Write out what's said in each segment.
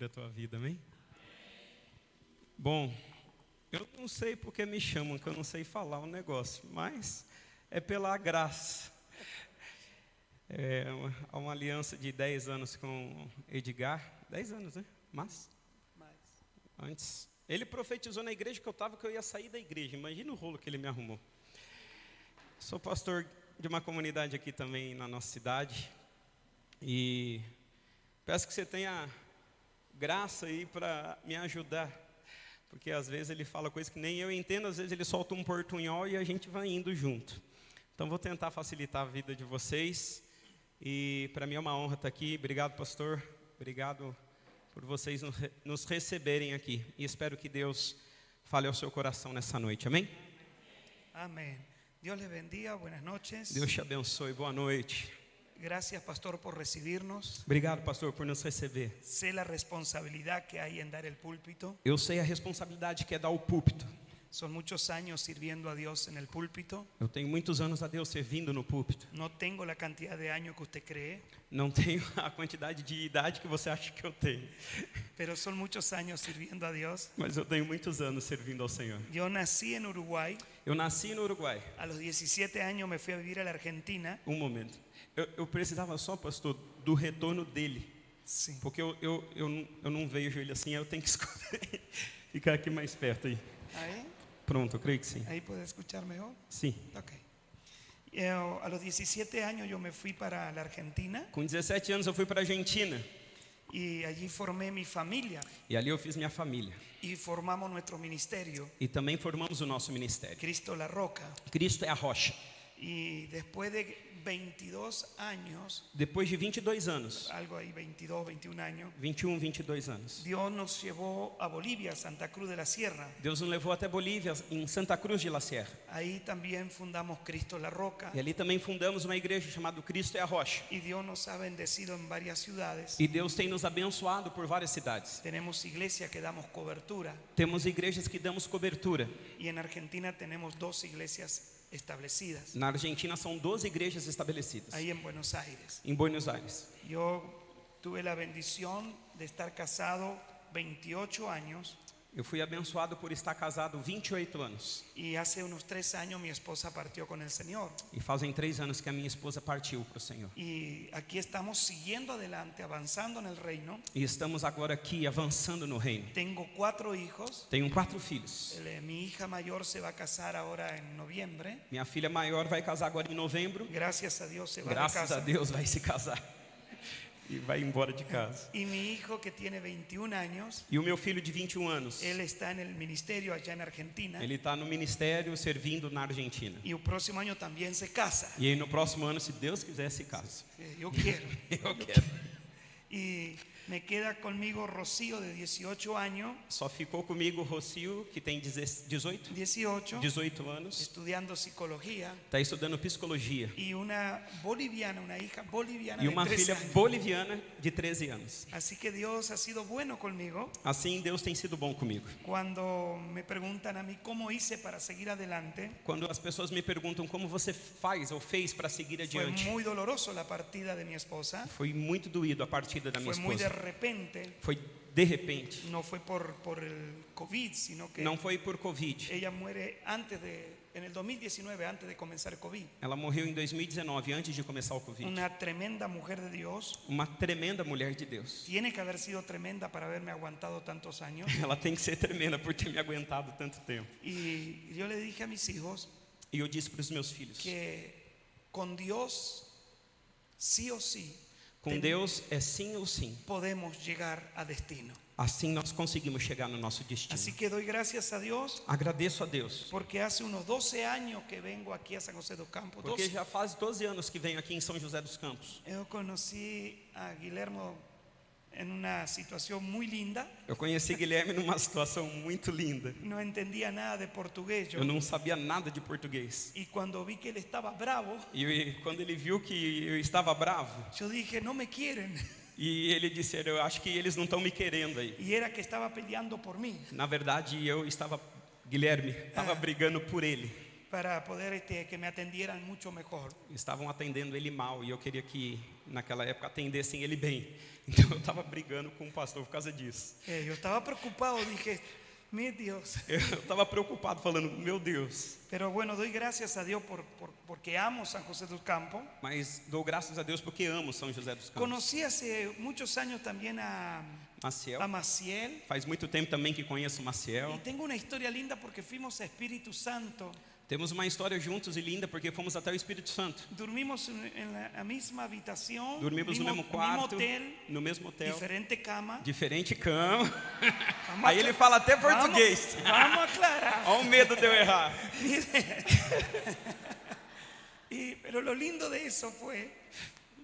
a tua vida, amém? Bom, eu não sei porque me chamam, que eu não sei falar um negócio, mas é pela graça. Há uma aliança de 10 anos com Edgar, 10 anos, né? Mas antes, ele profetizou na igreja que eu estava, que eu ia sair da igreja. Imagina o rolo que ele me arrumou. Sou pastor de uma comunidade aqui também na nossa cidade, e peço que você tenha graça aí para me ajudar, porque às vezes ele fala coisas que nem eu entendo, às vezes ele solta um portunhol e a gente vai indo junto. Então vou tentar facilitar a vida de vocês, e para mim é uma honra estar aqui. Obrigado, pastor, obrigado por vocês nos receberem aqui, e espero que Deus fale ao seu coração nessa noite, amém? Amén. Dios les bendiga, buenas noches. Deus te abençoe, boa noite. Gracias, pastor, por recibirnos. Obrigado, pastor, por nos receber. Sé la responsabilidad que hay en dar el púlpito. Eu sei a responsabilidade que é dar o púlpito. Son muchos años sirviendo a Dios en el púlpito. Eu tenho muitos anos a Deus servindo no púlpito. No tengo la cantidad de años que usted cree, Não tenho a quantidade de idade que você acha que eu tenho, pero son muchos años sirviendo a Dios. mas eu tenho muitos anos servindo ao Senhor. Yo nací en Uruguay. Eu nasci no Uruguai. A los 17 años me fui a vivir a la Argentina. Um momento. Eu precisava só, pastor, do retorno dele. Sí. Porque eu não vejo ele assim, eu tenho que escolher. Ficar aqui mais perto aí. Ahí, Pronto, eu creio que sim. ahí puede escuchar mejor. Sim. Ok. A los 17 años yo me fui para la Argentina Com 17 anos eu fui para a Argentina. y allí formé mi familia E ali eu fiz minha família. y formamos nuestro ministerio, E também formamos o nosso ministério. Cristo la Roca. Cristo é a rocha. Y después de 22 años, Depois de 22 anos, algo ahí, 22, 21 años, 21, 22 anos, Dios nos llevó a Bolivia, Santa Cruz de la Sierra. Deus nos levou até Bolívia, em Santa Cruz de la Sierra. Ahí también fundamos Cristo la Roca E ali também fundamos uma igreja chamada Cristo é a Rocha. y Dios nos ha bendecido en varias ciudades. E Deus tem nos abençoado por várias cidades. Tenemos iglesias que damos cobertura Temos igrejas que damos cobertura. y en Argentina tenemos 2 iglesias establecidas, Na Argentina são 12 igrejas estabelecidas. ahí en Buenos Aires. Em Buenos Aires. Yo tuve la bendición de estar casado 28 años Eu fui abençoado por estar casado 28 anos. y hace unos 3 años mi esposa partió con el Señor. E fazem 3 anos que a minha esposa partiu para o Senhor. Y aquí estamos siguiendo adelante, avanzando en el reino. E estamos agora aqui avançando no reino. Tengo 4 hijos. Tenho 4 filhos. Mi hija mayor se va a casar ahora en noviembre. Minha filha maior vai casar agora em novembro. Gracias a Dios se va de Graças a casa. Deus vai se casar. E vai embora de casa. Y mi hijo que tiene 21 años, E o meu filho de 21 anos, él está en el ministerio allá en Argentina. ele está no ministério servindo na Argentina. Y el próximo año también se casa. E aí no próximo ano, se Deus quiser, se casa. Yo quiero. Eu quero. Y me queda conmigo Rocío de 18 años. Só ficou comigo o Rocio, que tem 18 18, anos. estudiando psicología. Está estudando psicologia. Y una boliviana, una hija boliviana E de uma 13 filha años. boliviana de 13 anos. Así que Dios ha sido bueno conmigo. Assim, Deus tem sido bom comigo. Cuando me preguntan a mí cómo hice para seguir adelante, Quando as pessoas me perguntam como você faz ou fez para seguir fue adiante, muy doloroso la partida de mi esposa. foi muito doído a partida da minha Fue muy de esposa. repente. Foi de repente. No fue por el COVID, sino que Não foi por Covid. ella muere en el 2019, antes de comenzar el COVID. Ela morreu em 2019, antes de começar o Covid. Una tremenda mujer de Dios. Uma tremenda mulher de Deus. Tiene que haber sido tremenda para haberme aguantado tantos años. Ela tem que ser tremenda por ter me aguentado tanto tempo. Y yo le dije a mis hijos E eu disse para os meus filhos: que con Dios, sí o sí, com Deus é sim ou sim. podemos llegar a destino. Assim nós conseguimos chegar no nosso destino. Así que doy gracias a Dios Agradeço a Deus, porque hace unos 12 años que vengo aquí a San José dos Campos. porque já faz 12 anos que venho aqui em São José dos Campos. Yo conocí a Guillermo en una situación muy linda. Eu conheci Guilherme numa situação muito linda. No entendía nada de portugués yo. Eu não sabia nada de português. Y cuando vi que él estaba bravo, E quando ele viu que eu estava bravo, yo dije, no me quieren. e ele disse: eu acho que eles não estão me querendo aí. Y era que estaba peleando por mí. Na verdade, Guilherme estava brigando por ele. para poder que me atendieran mucho mejor. Estavam atendendo ele mal e eu queria que naquela época atendessem ele bem. Então eu estava brigando com o pastor por causa disso. Yo estaba preocupado, dije, mi Dios. Eu estava preocupado, falando, meu Deus. Pero bueno, doy gracias a Dios porque amo San José dos Campos. Mas dou graças a Deus porque amo São José dos Campos. Conocí hace muchos años también a Maciel. Faz muito tempo também que conheço o Maciel. Y tengo una historia linda porque fuimos a Espíritu Santo. Temos uma história juntos e linda porque fomos até o Espírito Santo. Dormimos en la misma habitación. Dormimos no mesmo quarto, hotel, no mesmo hotel. Diferente cama. Diferente cama. Aí ele fala até português. Vamos aclarar. Olha o medo de eu errar. Pero lo lindo de eso fue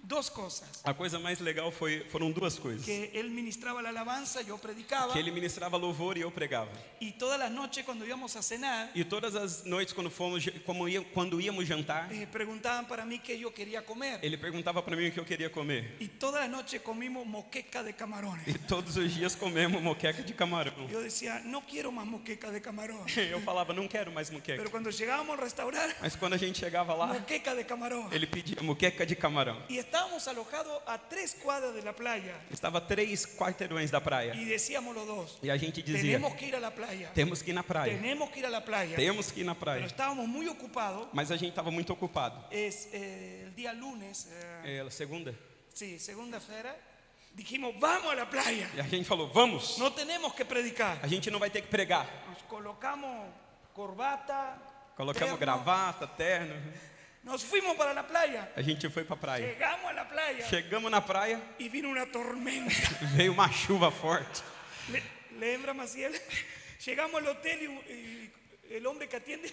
dos cosas. A coisa mais legal foram duas coisas. Que él ministraba la alabanza, yo predicaba. Que ele ministrava louvor e eu pregava. Y todas las noches cuando íbamos a cenar. E todas as noites quando íamos jantar. Preguntaban para mí qué yo quería comer. Ele perguntava para mim o que eu queria comer. Y todas las noches comimos moqueca de camarones. E todos os dias comemos moqueca de camarão. Eu decía, no quiero más moqueca de camarón. Eu falava, não quero mais moqueca. Pero cuando llegábamos al restaurante. Mas quando a gente chegava lá, moqueca de camarón. Ele pedia moqueca de camarão. Y estábamos alojados a 3 cuadras de la playa. Estava 3 quarteirões da praia. Y decíamos los dos. E a gente dizia, tenemos que ir a la playa. Temos que ir na praia. Tenemos que ir a la playa. Temos que ir na praia. Pero estábamos muy ocupados. Mas a gente estava muito ocupado. El día lunes. Segunda? Sí, segunda-feira. Dijimos, vamos a la playa. E a gente falou, vamos. No tenemos que predicar. A gente não vai ter que pregar. Nos colocamos corbata. Colocamos gravata, terno. Nos fuimos para la playa. A gente foi para a praia. Chegamos a la playa. Chegamos na praia. E vino uma tormenta. Veio uma chuva forte. Lembra, Maciel? Chegamos ao hotel e o homem que atende.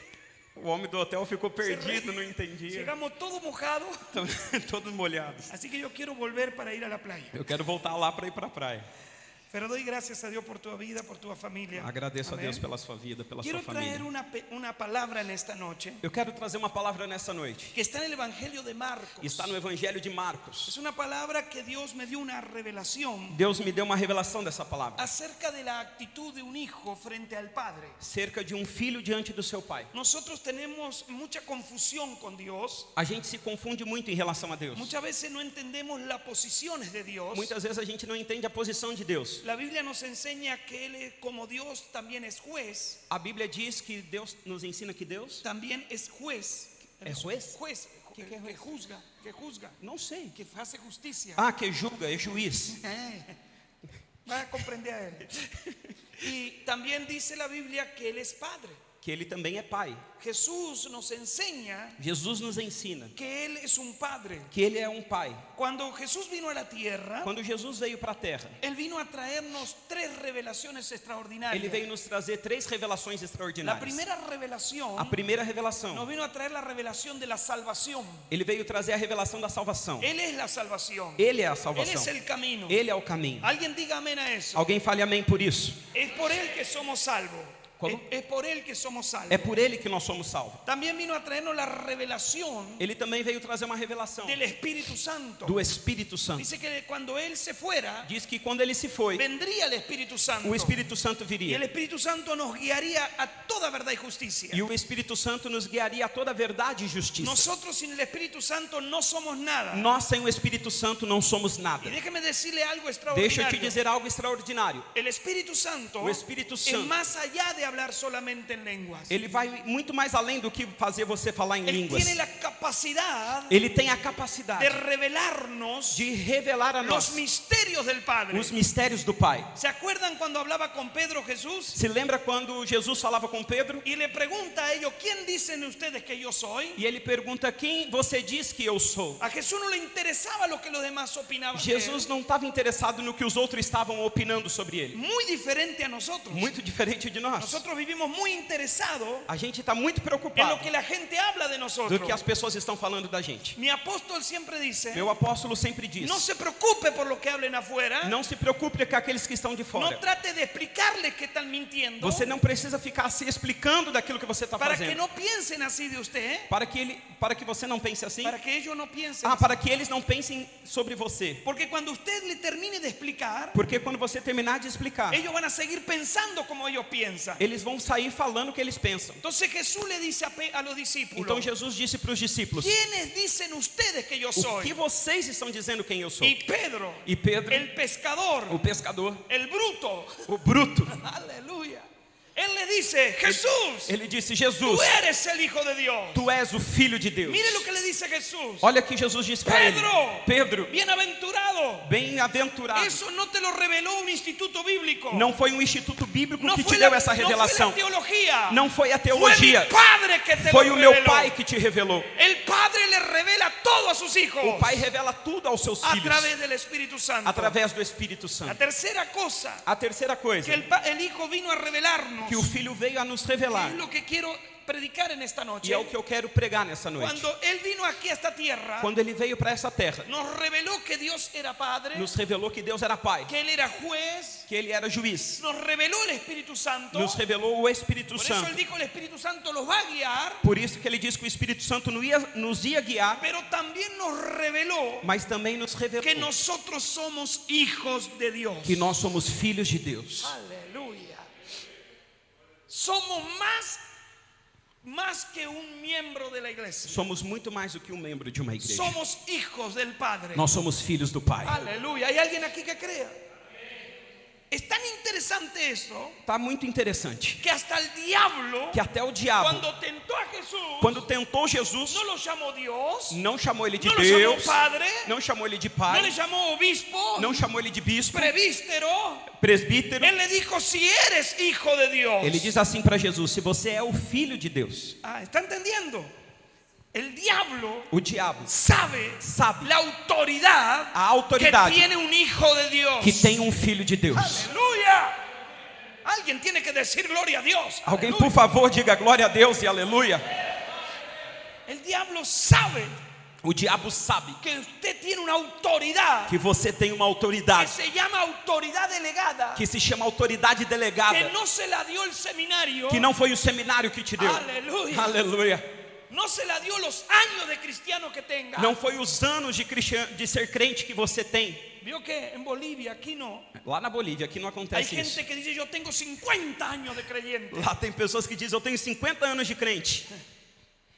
O homem do hotel ficou perdido, não entendia. Chegamos todos mojados. Todos molhados. Assim que eu quero volver para ir à praia. Eu quero voltar lá para ir para a praia. Pero doy gracias a Dios por tu vida, por tu familia. Agradeço Amén. a Deus pela sua vida, pela sua família. Quiero traer una palabra nesta noche. Eu quero trazer uma palavra nessa noite. Que está en el Evangelio de Marcos. Está no Evangelho de Marcos. Es una palabra que Dios me dio una revelación. Deus me deu uma revelação dessa palavra. Acerca de la actitud de un hijo frente al padre. Cerca de um filho diante do seu pai. Nosotros tenemos mucha confusión con Dios. A gente se confunde muito em relação a Deus. Muchas veces no entendemos las posiciones de Dios. Muitas vezes a gente não entende a posição de Deus. La Biblia nos enseña que él como Dios también es juez. A Bíblia diz que Deus nos ensina que Deus también es juez. É juez? Juez. Que juzga. Não sei. Que hace justicia. Ah, que julga, é juiz. Va a comprender a él. Y también dice la Biblia que él es padre. Que ele também é pai. Jesús nos ensina que él es un padre. Que ele é um pai. Cuando Jesús vino a la tierra, quando Jesus veio para a terra, él vino a traernos 3 revelaciones extraordinarias. Ele veio nos trazer 3 revelações extraordinárias. A primeira revelação nos vino a traer la revelación de la salvación. Ele veio trazer a revelação da salvação. Él es la salvación. Ele é a salvação. Él es el camino. Ele é o caminho. Alguien diga amén a eso. Alguém fale amém por isso. Es por él que somos salvos. Es por él que somos salvos. É por ele que nós somos salvos. También vino a traernos la revelación. Ele também veio trazer uma revelação del Espíritu Santo. Do Espírito Santo. Dice que cuando él se fuera, diz que quando ele se foi, vendría el Espíritu Santo. O Espírito Santo viria. Y el Espíritu Santo nos guiaría a toda verdad y justicia. E o Espírito Santo nos guiaria a toda verdade e justiça. Nosotros sin el Espíritu Santo no somos nada. Nós sem o Espírito Santo não somos nada. Y déjeme decirle algo extraordinario. Deixa eu te dizer algo extraordinário. El Espíritu Santo, o Espírito Santo es más allá de hablar solamente en lenguas. Ele vai muito mais além do que fazer você falar em línguas. Tiene la capacidad ele tem a capacidade de revelarnos de revelar a nós los misterios del Padre. Os mistérios do Pai. ¿Se acuerdan cuando hablaba con Pedro Jesús? Se lembra quando Jesus falava com Pedro? Y le pregunta a ellos, ¿quién dicen ustedes que yo soy? E ele pergunta, quem você diz que eu sou? A Jesús no le interesaba lo que los demás opinaban. Jesus não estava interessado no que os outros estavam opinando sobre ele. Muy diferente a nosotros. Muito diferente de nós. Nosotros vivimos muy interesados. A gente está muito preocupado en lo que la gente habla de nosotros. do que as pessoas estão falando da gente. Mi apóstol siempre dice. Meu apóstolo sempre diz. No se preocupe por lo que hablen afuera. Não se preocupe com aqueles que estão de fora. No trate de explicarles que están mintiendo. Você não precisa ficar se explicando daquilo que você está fazendo. Para que no piensen así de usted. Para que você não pense assim. Para que ellos no piensen. Para que eles não pensem sobre você. Porque cuando usted le termine de explicar. Porque quando você terminar de explicar. Ellos van a seguir pensando como ellos piensan. Eles eles vão sair falando o que eles pensam. Entonces Jesús le dice a los discípulos: Então Jesus disse para os discípulos: ¿quiénes dicen ustedes que yo o que soy? vocês estão dizendo quem eu sou? Y Pedro, E Pedro, el pescador, o pescador, el bruto, o bruto, aleluya, él le dice: Jesús, ele disse: tú Jesus, eres el Hijo de Dios. tu és o Filho de Deus. Mire lo que le dice Jesús: Olha que Jesus disse para ele: Pedro, bienaventurado. bem-aventurado. Eso no te lo reveló un instituto bíblico. Não foi um instituto bíblico No que fue te la, deu essa no fue revelação. la teología. Não foi a Fue mi teologia. Padre que te Foi lo o meu reveló. Pai que te revelou. El Padre le revela todo a sus hijos O Pai revela tudo aos seus a filhos través del Espíritu Santo. através do Espírito La Santo. tercera cosa A terceira coisa que el Hijo vino a revelarnos, que o Filho veio a nos que revelar, es lo que quiero predicar en esta noche. e é o que eu quero pregar nessa noite. Cuando Él vino aquí a esta tierra, Quando ele veio para essa terra, nos reveló que Dios era Padre, nos revelou que Deus era Pai, que Él era juez, que ele era juiz, nos reveló el Espíritu Santo. nos revelou o Espírito Por eso Él Santo. dijo: el Espíritu Santo los va a guiar, Por isso que ele disse que o Espírito Santo nos ia guiar, pero también nos reveló mas também nos que revelou nosotros somos hijos de Dios. que nós somos filhos de Deus. Aleluya. Somos más que un miembro de la iglesia. Somos muito mais do que um membro de uma igreja. Somos hijos del Padre. Nós somos filhos do Pai. Aleluya. ¿Hay alguien aquí que crea? Es tan interesante esto Tá muito interessante que hasta el diablo, que até o diabo, cuando tentó a Jesús, quando tentou Jesus, no lo llamó Dios, não chamou ele de no lo llamó Deus, Padre, não chamou ele de no Pai, le llamó obispo, não chamou ele de bispo, presbítero. presbítero. Él le dijo: si eres hijo de Dios. Ele diz assim para Jesus: se você é o filho de Deus. ¿Está entendiendo? El diablo O diabo sabe sabe la autoridad a autoridade que tiene un hijo de Dios. que tem um filho de Deus. Aleluya. Alguien tiene que decir gloria a Dios. Alguém, Aleluya. por favor, diga glória a Deus e aleluia. El diablo sabe O diabo sabe que usted tiene una autoridad que você tem uma que autoridade se llama autoridad delegada, que se chama autoridade delegada, que no se la dio el seminario, que não foi o seminário que te deu. aleluya, Aleluia. no se la dio los años de cristiano que tenga. Não foi os anos de ser crente que você tem. Vio que en Bolivia, aquí no, Lá na Bolívia, aqui não hay acontece isso. gente que dice: yo tengo 50 años de creyente. Lá tem pessoas que dizem: eu tenho 50 anos de crente.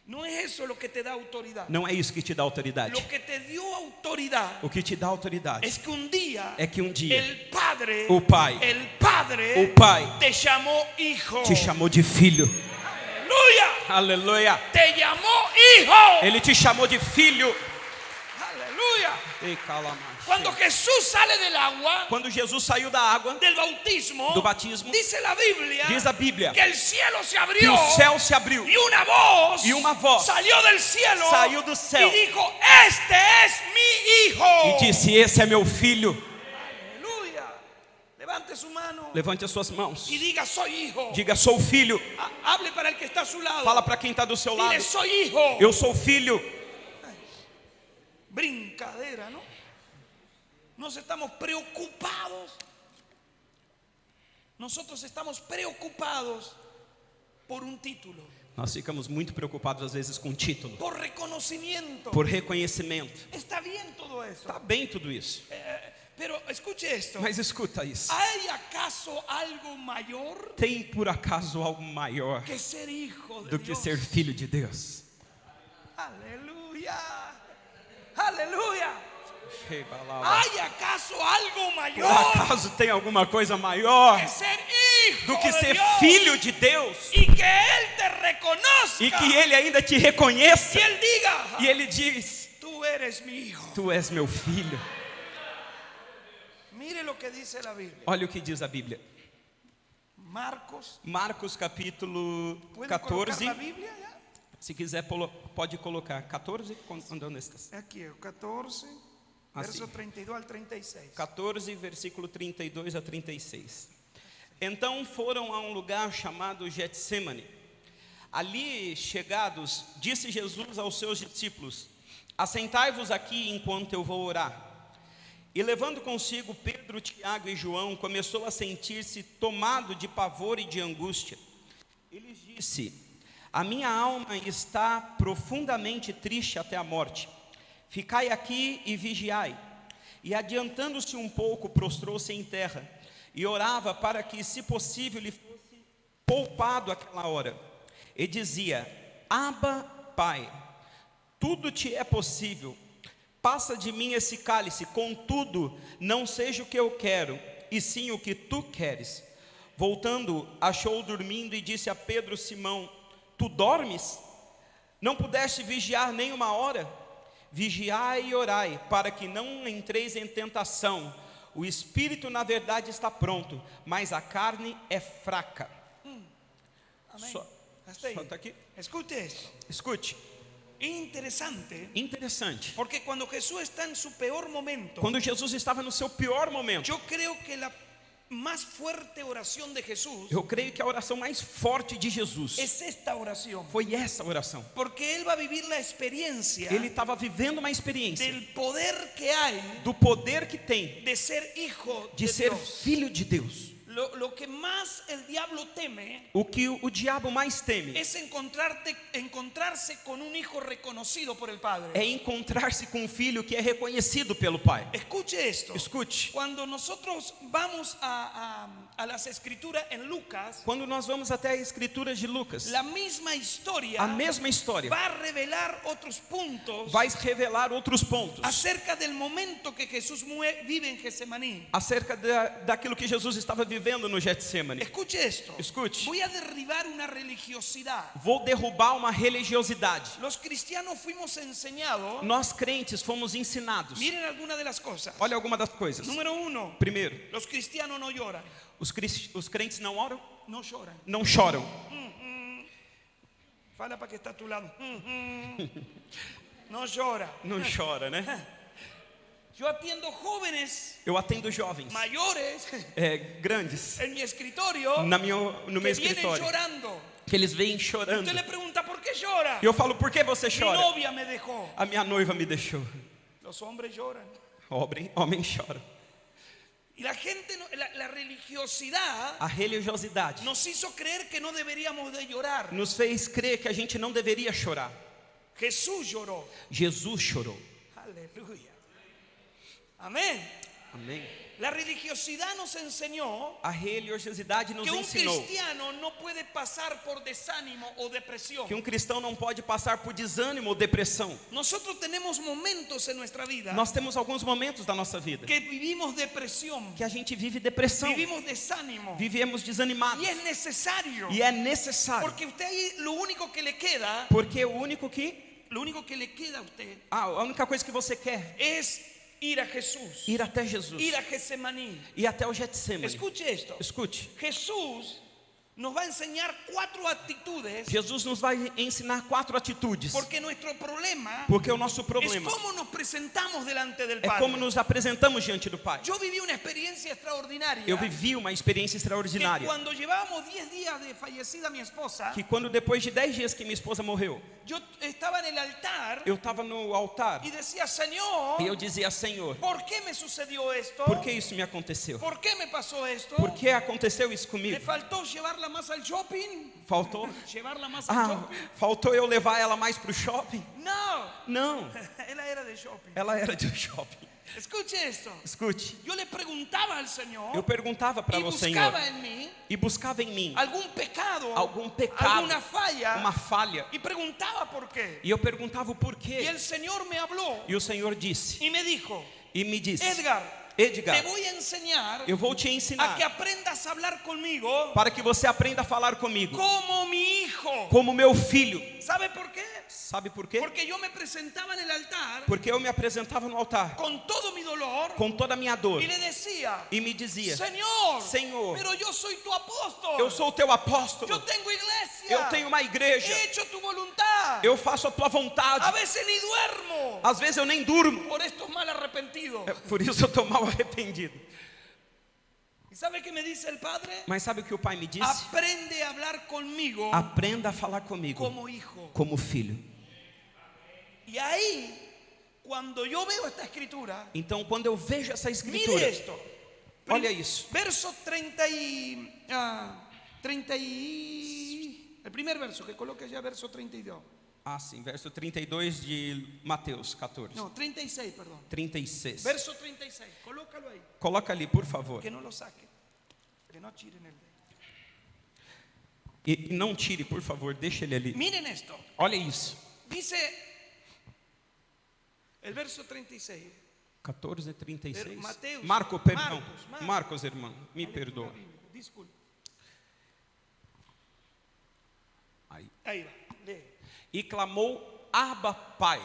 No es eso lo que te da autoridad. Não é isso que te dá autoridade. Lo que te dio autoridad O que te dá autoridade es que un día é que um dia el Padre o Pai te llamó hijo. te chamou de filho. Aleluya. Aleluia. Te llamó hijo. Ele te chamou de filho. Aleluya. Ei, calma. Cuando Jesús sale del agua, Quando Jesus saiu da água, del bautismo, do batismo, dice la Biblia, diz a Bíblia que el cielo se que abrió o céu se abriu y una voz saiu do céu y dijo: este es mi hijo. e disse: esse é meu filho. Aleluya. Levante su mano Levante as suas mãos. y diga: soy hijo. Diga: sou filho. Hable para el que está a su lado. Fala para quem está do seu lado: Dile: soy hijo. eu sou filho. Brincadera, ¿no? Nos estamos preocupados. Nosotros estamos preocupados por un título, Nós ficamos muito preocupados às vezes com título, por reconocimiento. por reconhecimento. Está bien todo eso. Tá bem tudo isso, Pero escuche esto. mas escuta isso. ¿Hay acaso algo mayor Tem por acaso algo maior que ser hijo de do que Dios? ser filho de Deus? Aleluya. Aleluya. Por ¿Hay acaso algo mayor acaso tem alguma coisa maior que ser hijo do que de ser Dios? filho de Deus Y que Él te reconozca e que Ele ainda te reconheça y Él diga: e Ele diz: tú eres mi hijo. tu és meu filho. Mire lo que dice la Biblia. Olha o que diz a Bíblia. Marcos capítulo ¿Puede colocar 14. la Biblia ya? Se quiser, pode colocar 14, onde estás? Aquí, 14, verso Assim. 32 al 36. 14, versículo 32 a 36. Então foram a um lugar chamado Getsemane. Ali chegados, disse Jesus aos seus discípulos: assentai-vos aqui enquanto eu vou orar. E levando consigo Pedro, Tiago e João, começou a sentir-se tomado de pavor e de angústia. Ele disse: a minha alma está profundamente triste até a morte. Ficai aqui e vigiai. E adiantando-se um pouco, prostrou-se em terra e orava para que, se possível, lhe fosse poupado aquela hora. E dizia: Abba, Pai, tudo te é possível. Passa de mim esse cálice, contudo, não seja o que eu quero, e sim o que tu queres. Voltando, achou-o dormindo e disse a Pedro: Simão, tu dormes? Não pudeste vigiar nem uma hora? Vigiai e orai, para que não entreis em tentação. O espírito, na verdade, está pronto, mas a carne é fraca. Amén. Só Hasta ahí. tá aqui. Escute esto. Escute, Interessante, interessante. porque cuando Jesús está en su peor momento, Quando Jesus estava no seu pior momento, yo creo que la más fuerte oración de Jesús eu creio que a oração mais forte de Jesus es esta oración, foi essa oração. porque Él va a vivir la experiencia Ele estava vivendo uma experiência del poder que hay do poder que tem de ser hijo de de ser Dios. filho de Deus. Lo que más el diablo teme O que o diabo mais teme es encontrarse con un hijo reconocido por el Padre. é encontrar-se com um filho que é reconhecido pelo Pai. Escuche esto. Escute, Cuando nosotros vamos a las escrituras en Lucas, quando nós vamos até a escritura de Lucas, la misma historia a mesma história va a revelar otros puntos vai revelar outros pontos acerca del momento que Jesús vive en Getsemaní. acerca daquilo que Jesus estava vivendo no Getsemane. Escuche esto. Escute, Voy a derribar una religiosidad. vou derrubar uma religiosidade. Los cristianos fuimos enseñados. Nós crentes fomos ensinados. Miren algunas de las cosas. Olha alguma das coisas. Número 1. Primeiro, Los cristianos no lloran. os crentes não oram, No lloran. não choram. Fala para que está a tu lado. No llora. Não chora, né? Yo atiendo jóvenes Eu atendo jovens, mayores grandes, en mi escritorio no meu que vienen escritório, llorando. que eles vêm chorando. Usted le pregunta ¿por qué llora? E eu falo: por que você Mi chora? novia me dejó. A minha noiva me deixou. Los hombres lloran. Homem chora. Y la gente, la religiosidad A religiosidade nos hizo creer que no deberíamos de llorar. nos fez crer que a gente não deveria chorar. Jesús lloró. Jesus chorou. Aleluya. Amén. Amém. La religiosidad nos enseñó A religiosidade nos que un ensinou cristiano no puede pasar por desánimo o depresión. que cristão não pode passar por desânimo ou depressão. Nosotros tenemos momentos en nuestra vida Nós temos alguns momentos da nossa vida que vivimos depresión, que a gente vive depressão, vivimos desánimo. vivemos desanimados. Y es necesario, E é necessário, porque usted ahí lo único que le queda, porque o único que lo único que le queda a usted a única coisa que você quer es ir a Jesús, ir até Jesus, ir a Getsemaní. ir até o Getsemane. Escuche esto. Escute, Jesús nos va a enseñar 4 actitudes, Jesus nos vai ensinar 4 atitudes, porque nuestro problema porque o nosso es problema cómo nos presentamos delante del é Padre. como nos apresentamos diante do Pai. Yo viví una experiencia extraordinaria. Eu vivi uma experiência Que extraordinária, cuando llevábamos 10 días de fallecida mi esposa, que quando depois de 10 dias que minha esposa morreu, yo estaba en el altar eu estava no altar y decía, Señor, e eu dizia: Senhor, ¿por qué me sucedió esto? por que isso me aconteceu? ¿Por qué me pasó esto? Por que aconteceu isso ¿Le comigo? faltó llevarla más al shopping? Faltou? ¿Llevarla más al Ah, shopping? faltou eu levar ela mais pro shopping? No, Não, ella era de shopping. ela era de shopping. Escuche esto. Escute, Yo le preguntaba al Señor eu perguntava para y o Senhor buscaba en mí e buscava em mim algún pecado, algum pecado, alguna falla, uma falha, y preguntaba por qué. e eu perguntava o Y porquê. el Señor me habló E o Senhor disse y me dijo, e me disse: Edgar, te Edgar, voy a enseñar eu vou te a ensinar que aprendas a hablar conmigo para que você aprenda a falar comigo como mi hijo. como meu filho. ¿Sabe por qué? Sabe por quê? Porque yo me presentaba en el altar Porque eu me apresentava no altar con todo mi dolor com toda a minha dor y le decía, e me dizia: Señor, pero yo soy tu apóstol. eu sou o teu apóstolo, Yo tengo iglesia. eu tenho uma igreja, He hecho tu voluntad. eu faço a tua vontade. A veces ni duermo Às vezes eu nem durmo, por estos mal arrepentidos. por isso eu estou mal arrependido. ¿Y sabe qué me dice el Padre? Mas sabe o que o Pai me disse? Aprende a hablar conmigo Aprenda a falar comigo como hijo. como filho. Y ahí, cuando yo veo esta escritura, Então, quando eu vejo essa mire escritura, esto. olha isso. Verso 30 el primer verso, que coloque ya verso 32. Ah, sim, verso 32 de Mateus 14. No, 36, perdón. 36. Verso 36, colócalo ahí. Coloca ali, por favor. Que no lo saque, que no tiren el dedo. E não tire, por favor, deixa ele ali. Miren esto. Olha isso. Dice el verso 36. 14:36. Mateus. Marco, perdão. Marcos. Marcos, irmão, me perdoa. Disculpe. Aí. Ahí va. Lee. E clamou: Abba, Pai,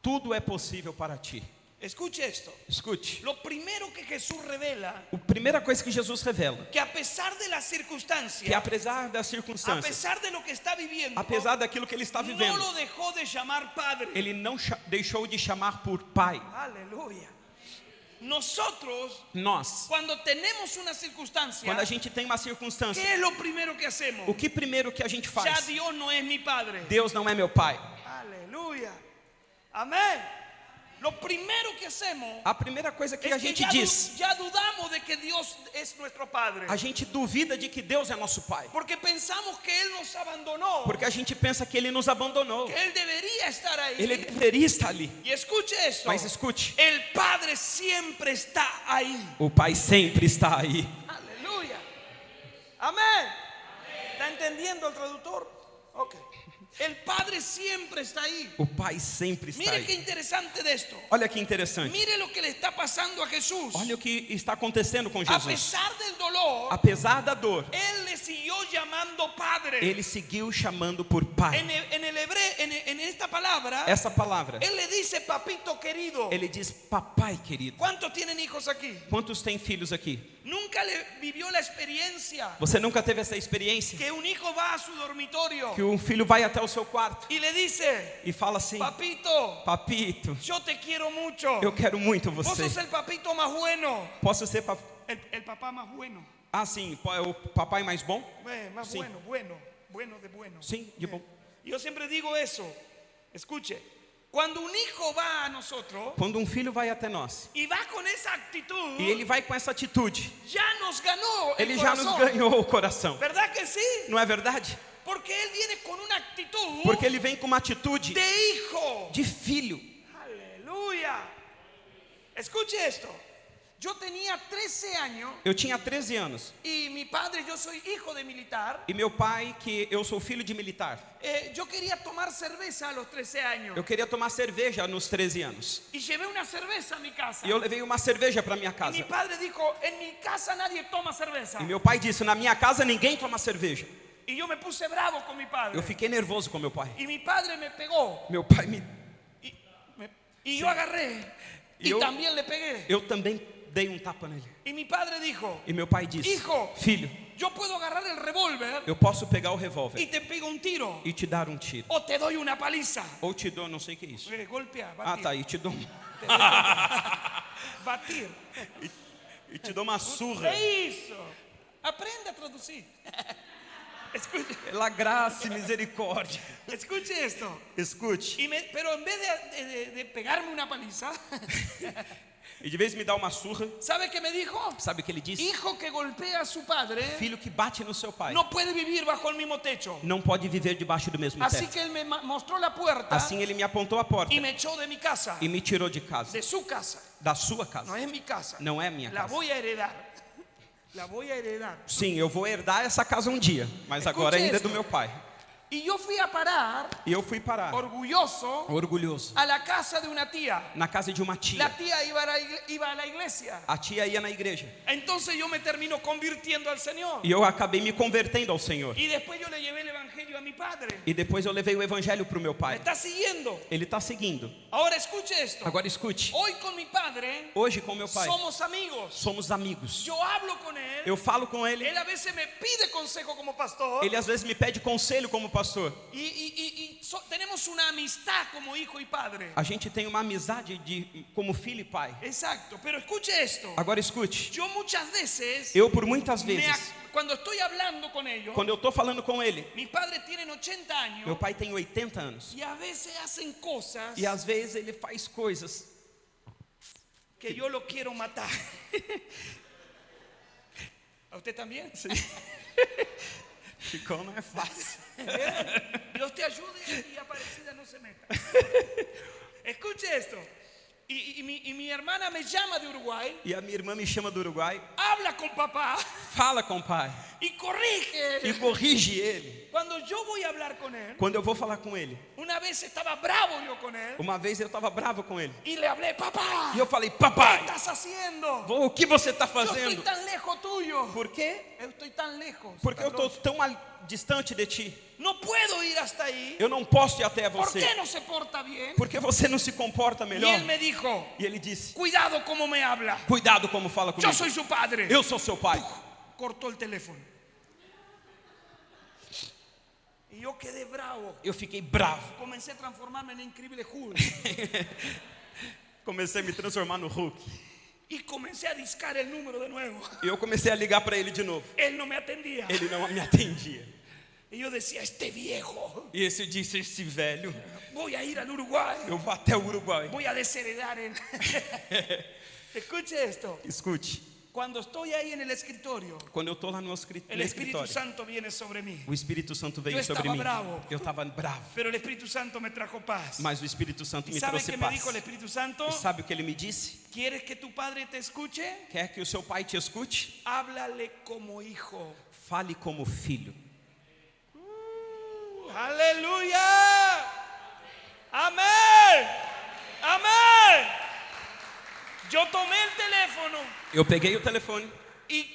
tudo é possível para ti. Escuche esto. Escute. Lo primero que Jesús revela, A primeira coisa que Jesus revela, que a pesar de las circunstancias, que apesar das a circunstâncias, pesar de lo que está viviendo, apesar daquilo que ele está no vivendo, lo dejó de llamar Padre. ele não deixou de chamar por Pai. Aleluya. Nosotros, Nós, cuando tenemos una circunstancia, quando a gente tem uma circunstância, ¿qué es lo primero que hacemos? o que primeiro que a gente Ya faz? Dios no es mi Padre. Deus não é meu Pai. Aleluya. Amén. Lo primero que hacemos A primeira coisa que a es que gente ya, diz, ya dudamos de que Dios es nuestro Padre. a gente duvida de que Deus é nosso Pai. Porque pensamos que Él nos abandonó. Porque a gente pensa que Ele nos abandonou. Que Él debería estar ahí. Ele deveria estar ali. Y escuche esto. Mas escute, El Padre siempre está ahí. o Pai sempre está aí. Aleluya. Amén. ¿Está entendiendo el traductor? Ok. El Padre siempre está ahí. O Pai sempre está Mire qué aí. interesante de esto. Olha que interessante. Mire lo que le está pasando a Jesús. Olha o que está acontecendo com A Jesus. pesar del dolor, Apesar da dor, Él le siguió llamando Padre. Ele seguiu chamando por Pai. En el hebreo, en esta palabra, Essa palavra, Él le dice papito querido. Ele diz papai querido. ¿Cuántos tienen hijos aquí? Quantos têm filhos aqui? Nunca le vivió la experiencia Você nunca teve essa experiência? que un hijo va a su dormitorio Que um filho vai até o seu quarto y le dice, e fala assim: papito, Papito, yo te quiero mucho. eu quero muito Vos você. sos el papito más bueno. Posso ser El papá más bueno. Ah, sim, é o papai mais bom? Más Sí. bueno de bueno. Sim, de bom. Yo siempre digo eso. Escuche, cuando un hijo va a nosotros Quando um filho vai até nós y va con esa actitud, e ele vai com essa atitude, ya nos ganó el ele já nos corazón. ganhou o coração. ¿Verdad que sí? Não é verdade? Porque él viene con una actitud Porque ele vem com uma atitude de hijo. de filho. Aleluya. Escuche esto. Yo tenía 13 años Eu tinha 13 anos y mi padre, yo soy hijo de militar. e meu pai, que eu sou filho de militar, Yo quería tomar cerveza a los 13 años eu queria tomar cerveja nos 13 anos. y llevé una cerveza a mi casa. E eu levei uma cerveja para minha Y casa. mi padre dijo, en mi casa nadie toma cerveza. E meu pai disse: na minha casa ninguém toma cerveja. Y yo me puse bravo con mi padre. Eu fiquei nervoso com meu pai. Y mi padre me pegó. Meu pai me. Y yo agarré. Y Yo- también le pegué. Eu também dei um tapa nele. Y mi padre dijo, E meu pai disse: Hijo. Filho, yo puedo agarrar el revólver eu posso pegar o y revólver te pego un tiro. e te dar um tiro. O te doy una paliza. Ou te dou, não sei o que é isso. Golpear, Ah, batir. tá, e te dou, Batir. e te dou uma surra. ¿Qué hizo? Aprende a traducir. Escuche, Pela graça e misericórdia. escuche esto. Escute. Pero en vez de pegarme una paliza, E de vez me dá uma surra, ¿sabe qué me dijo? sabe o que ele disse? Hijo que golpea a su padre Filho que bate no seu pai no puede vivir bajo el mismo techo. não pode viver debaixo do mesmo Así teto. que él me mostró la puerta Assim ele me apontou a porta y me echó de mi casa, e me tirou de casa, de su casa. da sua No casa. es mi casa. Não é minha La casa. voy a heredar. La voy a heredar. Sim, eu vou herdar essa casa um dia, mas Escute agora ainda é esto. do meu pai. Y yo fui a parar, E eu fui parar, orgulloso, orgulhoso, a la casa de una tía. na casa de uma La tia. tía iba a la iglesia. A tia ia na igreja. Entonces yo me termino convirtiendo al Señor. E eu acabei me convertendo ao Senhor. Y después yo le llevé el evangelio a mi padre. E depois eu levei o evangelho para o meu ¿Me pai. está siguiendo? Ele está seguindo. Ahora escuche esto. Agora escute. Hoy con mi padre Hoje com meu pai somos amigos. somos amigos. Yo hablo con él. Eu falo com ele. Él a veces me pide consejo como pastor. Ele às vezes me pede conselho como pastor. Tenemos una amistad como hijo y padre. A gente tem uma amizade como filho e pai. Exacto. Pero escuche esto. Agora escute. Yo muchas veces, Eu por muitas vezes, cuando estoy hablando con ellos, quando eu estou falando com ele, mis padres tienen 80 años meu pai tem 80 anos. y a veces hacen cosas E às vezes ele faz coisas que yo lo quiero matar. ¿A usted también? Sí. Chicão não é fácil. Dios te ayude y Aparecida no se meta. Escuche esto. Y mi hermana me llama de Uruguay, E a minha irmã me chama do Uruguai, habla con papá fala com o pai y corrige. e corrige ele. Cuando yo voy a hablar con él, Quando eu vou falar com ele, una vez estaba bravo yo con él uma vez eu estava bravo com ele. y le hablé, papá, E eu falei, ¿qué papai, estás haciendo? o que você está Yo estoy fazendo? tan lejos tuyo. Por quê? Eu estoy tan lejos. Porque eu tan estou longe. tão distante de ti. No puedo ir hasta ahí. Eu não posso ir até ¿Por você. qué no se porta bien? Porque você não se comporta Y melhor. él me dijo, E ele disse, cuidado como me habla. cuidado como fala Yo comigo. soy su padre. Eu sou seu pai. Cortó el teléfono. Y yo quedé bravo. Eu fiquei bravo. Comencé a transformarme en increíble Hulk. Comecei a me transformar no Hulk. Y comencé a discar el número de nuevo. E eu comecei a ligar para ele de novo. Él no me atendía. Ele não me atendia. Y yo decía, este viejo, E esse disse, esse velho, voy a ir al Uruguay. eu vou até o Uruguai. Voy a desheredar él. Escuche esto. Escute, Cuando estoy ahí en el escritorio, quando eu estou lá no el Espíritu escritório, Santo viene sobre mí. o Espírito Santo veio Eu sobre estava mim. bravo. Eu estava bravo. Pero el Espíritu Santo me trajo paz. Mas o Espírito Santo ¿Y me sabe trouxe qué me paz. dijo el Espíritu Santo? E sabe o que ele me disse? ¿Quieres que tu padre te escuche? Quer que o seu pai te escute? Háblale como hijo. Fale como filho. Aleluya. Amén. Amén. Yo tomé el teléfono Eu peguei o telefone, y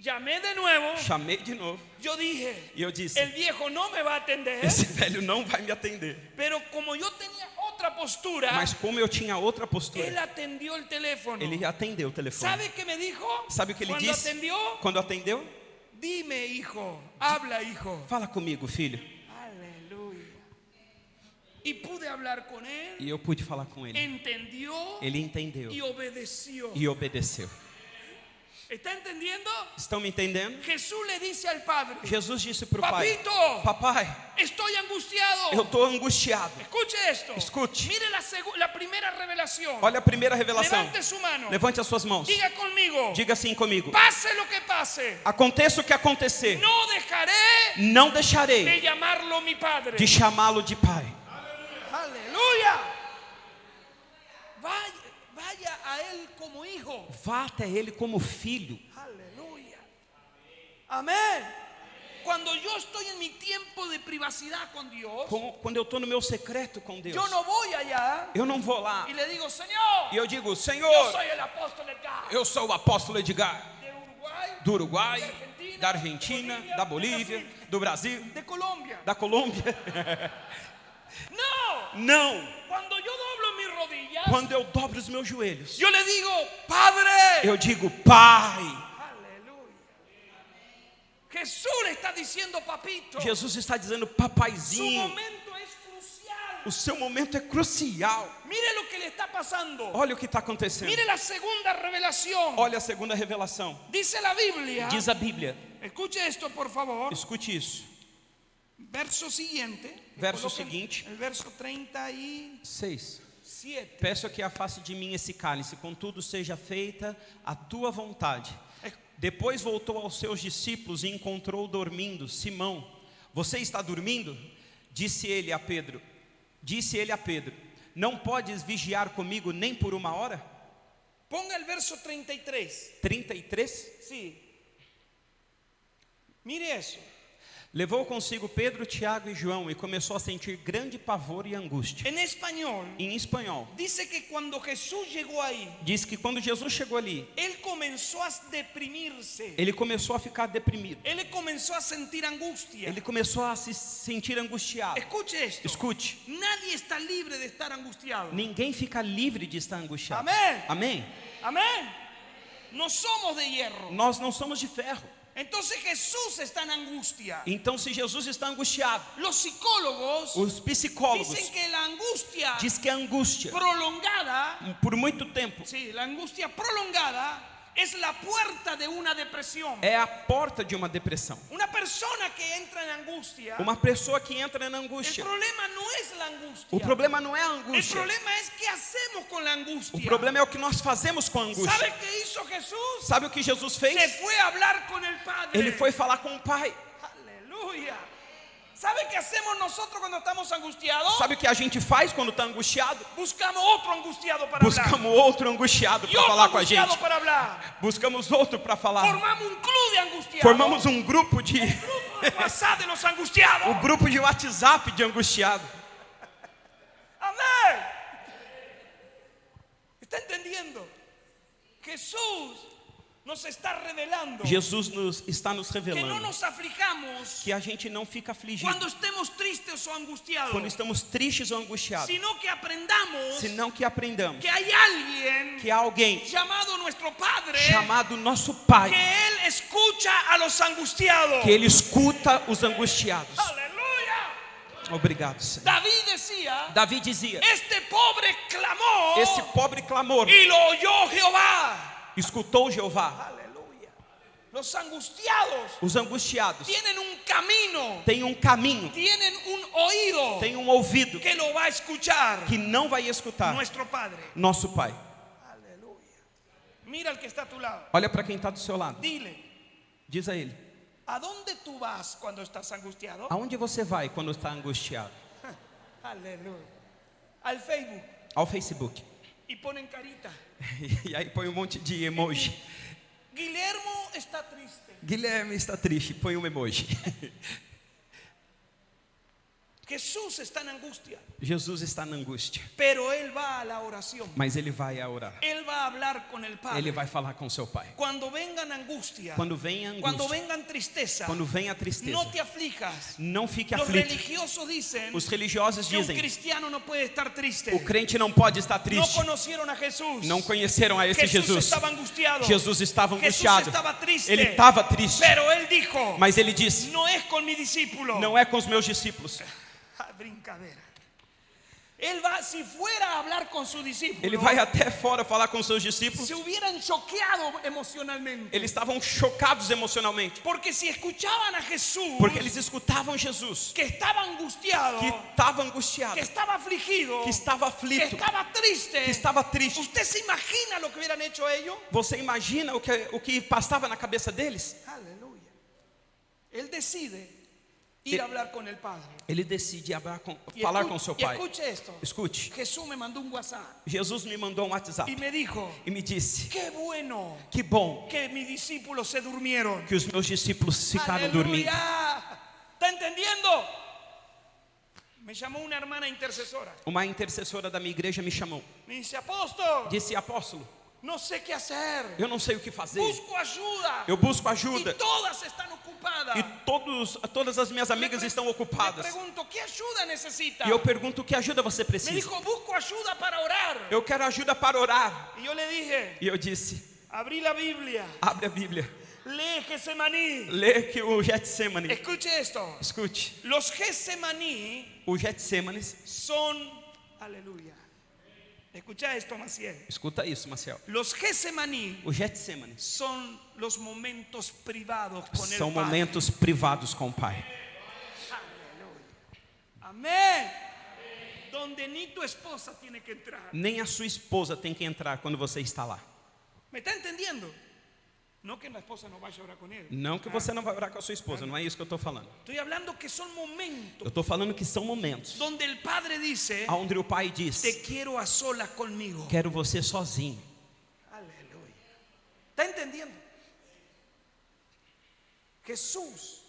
llamé de nuevo. chamei de novo Yo dije, e eu disse, el viejo no me va a atender, esse velho não vai me atender. pero como yo tenía otra postura, Mas como eu tinha outra él postura, atendió el teléfono. ele atendeu o telefone. ¿Sabe qué me dijo? Sabe o que ele Cuando disse? atendió, Quando atendeu? dime hijo, habla hijo. Fala comigo, filho. Aleluya. Y pude hablar con él, E eu pude falar com ele. entendió Ele entendeu y obedeció. e obedeceu. ¿Está entendiendo? Estão me entendendo? Jesús le dice al Padre, Jesus disse para o pai, papito, papai, estoy angustiado. eu estou angustiado. Escuche esto. Escute. Mire la primera revelación. Olha a primeira revelação. Levante su mano. Levante as suas mãos. Diga conmigo. Diga assim comigo. Pase lo que pase, Aconteça o que acontecer, no dejaré não de deixarei llamarlo mi Padre. de chamá-lo de pai. Aleluya. Vaya a él como hijo. Vá até ele como filho. Aleluya. Amén. Cuando yo estoy en mi tiempo de privacidad con Dios, Quando eu estou no meu secreto com Deus, yo no voy allá eu não vou lá y le digo, Señor, e eu digo, yo Senhor, soy el apóstol Edgar eu sou o apóstolo Edgar, de Uruguay, do Uruguai, da Argentina, da Bolívia, do Brasil, de Colombia. da Colômbia. No, Não! cuando yo doblo mis rodillas, Quando eu dobro os meus joelhos, yo le digo, Padre. eu digo, Pai. Aleluya. Jesús le está diciendo, papito, Jesus está dizendo, su papaizinho, momento es crucial. o seu momento é crucial. Mire lo que le está pasando. Olha o que está acontecendo. Mire la segunda revelación. Olha a segunda revelação. Dice la Biblia. Diz a Bíblia. Escuche esto, por favor. Escute isso. Verso siguiente. Verso Coloquen seguinte. El verso 37. 6. Peço que afaste de mim esse cálice, contudo seja feita a tua vontade. Depois voltou aos seus discípulos e encontrou dormindo Simão. Você está dormindo? Disse ele a Pedro. Não podes vigiar comigo nem por uma hora? Ponga el verso 33. 33. Sí. Mire eso. Levou consigo Pedro, Tiago e João e começou a sentir grande pavor e angústia. En español, Em espanhol, dice que cuando Jesús llegó ahí, diz que quando Jesus chegou ali, él comenzó a deprimirse. ele começou a ficar deprimido. Él comenzó a sentir angustia. Ele começou a se sentir angustiado. Escuche esto. Escute, Nadie está libre de estar angustiado. ninguém fica livre de estar angustiado. Amén. Amém? Amén. No somos de hierro. Nós não somos de ferro. Entonces Jesús está en angustia. Então, se Jesus está angustiado, Los psicólogos os psicólogos dicen que la angustia diz que a angústia, prolongada, por muito tempo, sí, la angustia prolongada es la puerta de una depresión. é a porta de uma depressão. Una persona que entra en angustia, Uma pessoa que entra na el angústia, problema no es la angustia. o problema não é a El angústia. problema es qué hacemos con la angustia. O problema é o que nós fazemos com a angústia. ¿Sabe qué hizo Jesús? Sabe o que Jesus Se fez? fue a hablar con el Padre. Ele foi falar com o Pai. Aleluya. ¿Sabe qué hacemos nosotros cuando estamos angustiados? Sabe o que a gente faz quando está angustiado? Buscamos otro angustiado para hablar. Buscamos outro angustiado Y para otro falar com a angustiado gente. para hablar. Buscamos outro para falar. Formamos un club de angustiados. Formamos um grupo de Grupo de WhatsApp de los angustiados. o grupo de WhatsApp de angustiado. Amén. ¿Está entendiendo? Jesús nos está revelando Jesus está nos que no revelando nos aflijamos que a gente não fica afligido cuando estemos tristes o angustiados, quando estamos tristes ou angustiados, sino que aprendamos senão que aprendamos que hay alguien que há alguém llamado nuestro Padre, chamado nosso Pai, que Él escucha a los angustiados. que Ele escuta os angustiados. Aleluya. Obrigado, Senhor. Davi dizia: este pobre clamó esse pobre clamor y lo oyó Jehová. escutou Jeová. Aleluya. Los angustiados Os angustiados tienen un camino, têm um caminho, tienen un oído têm um ouvido que lo va a escuchar que não vai escutar nuestro Padre. nosso Pai. Aleluya. Mira al que está a tu lado. Olha para quem está do seu lado. Dile, Diz a ele: ¿a dónde tú vas cuando estás angustiado? aonde você vai quando está angustiado? Aleluya. Al Facebook Ao Facebook. y ponen carita. E aí põe um monte de emoji. Guillermo está triste. Guilherme está triste, põe um emoji. Jesús está en angustia, Jesus está na angústia, pero Él va a la oración. mas ele vai a orar. Él va a hablar con el Padre. Ele vai falar com seu Pai. Cuando vengan angustia, Quando vem a cuando angústia, vengan tristeza, quando vem a tristeza, no te aflijas. não fique Los aflito. religiosos dicen Os religiosos que un dizem: cristiano no puede estar triste. o crente não pode estar No triste. conocieron a Jesús. Não conheceram a esse Jesús Jesus. estaba angustiado. Jesus estava Jesús angustiado. estaba triste. Ele estava triste. Pero Él dijo, Mas ele disse: no es con mi discípulo. não é com os meus discípulos. Ah, brincadera. Él va, si fuera a hablar con su discípulo, Ele vai até fora falar com seus discípulos. se hubieran choqueado emocionalmente. Eles estavam chocados emocionalmente, Porque si escuchaban a Jesús, porque eles escutavam Jesus, que estaba angustiado, que estava angustiado, que estaba afligido, que estava que aflito, estaba triste, que estava triste. ¿usted se imagina lo que hubieran hecho ellos? Você imagina o que passava na cabeça deles? Aleluya. Él decide ir a hablar con el Padre. Ele decide Y falar com seu y Pai. escuche esto. Escute, Jesús me mandó un WhatsApp Jesus me mandou um WhatsApp y me dijo, e me disse: qué bueno que bom que mis discípulos se durmieron. que os meus discípulos ficaram dormindo. Aleluya. ¿Está entendiendo? Me llamó una hermana intercesora. Uma intercessora da minha igreja me chamou. Me dice, apóstol, Disse: apóstolo, no sé qué hacer. eu não sei o que fazer. Busco ayuda. Eu busco Y ajuda. todas están ocupadas. E todas as minhas amigas Le estão Le ocupadas. pregunto, ¿qué ayuda necesita? E eu pergunto: que ajuda você Me precisa? dijo, busco ayuda para orar. Eu quero ajuda para orar. Y yo le dije, E eu disse: abrí la Biblia, abre a Bíblia. lee Getsemaní. Lê que o Getsemane. Escuche esto. Escute. Los Getsemaní O Getsêmanes. son, aleluya. Escucha esto, Maciel. Escuta isso, Marcel. Los Getsemaní O Getsêmanes son los momentos privados con el são Padre. momentos privados com o Pai. Amén. Donde ni tu esposa tiene que entrar. Nem a sua esposa tem que entrar quando você está lá. ¿Me está entendiendo? No que la esposa no vaya a orar con él. Não que você não vai orar com a sua esposa, não é isso que eu estou falando. Estoy hablando que son Eu momentos estou falando que são momentos donde el Padre dice, onde o Pai diz: te quiero a solas conmigo. quero você sozinho. Aleluya. ¿Está entendiendo? Jesús,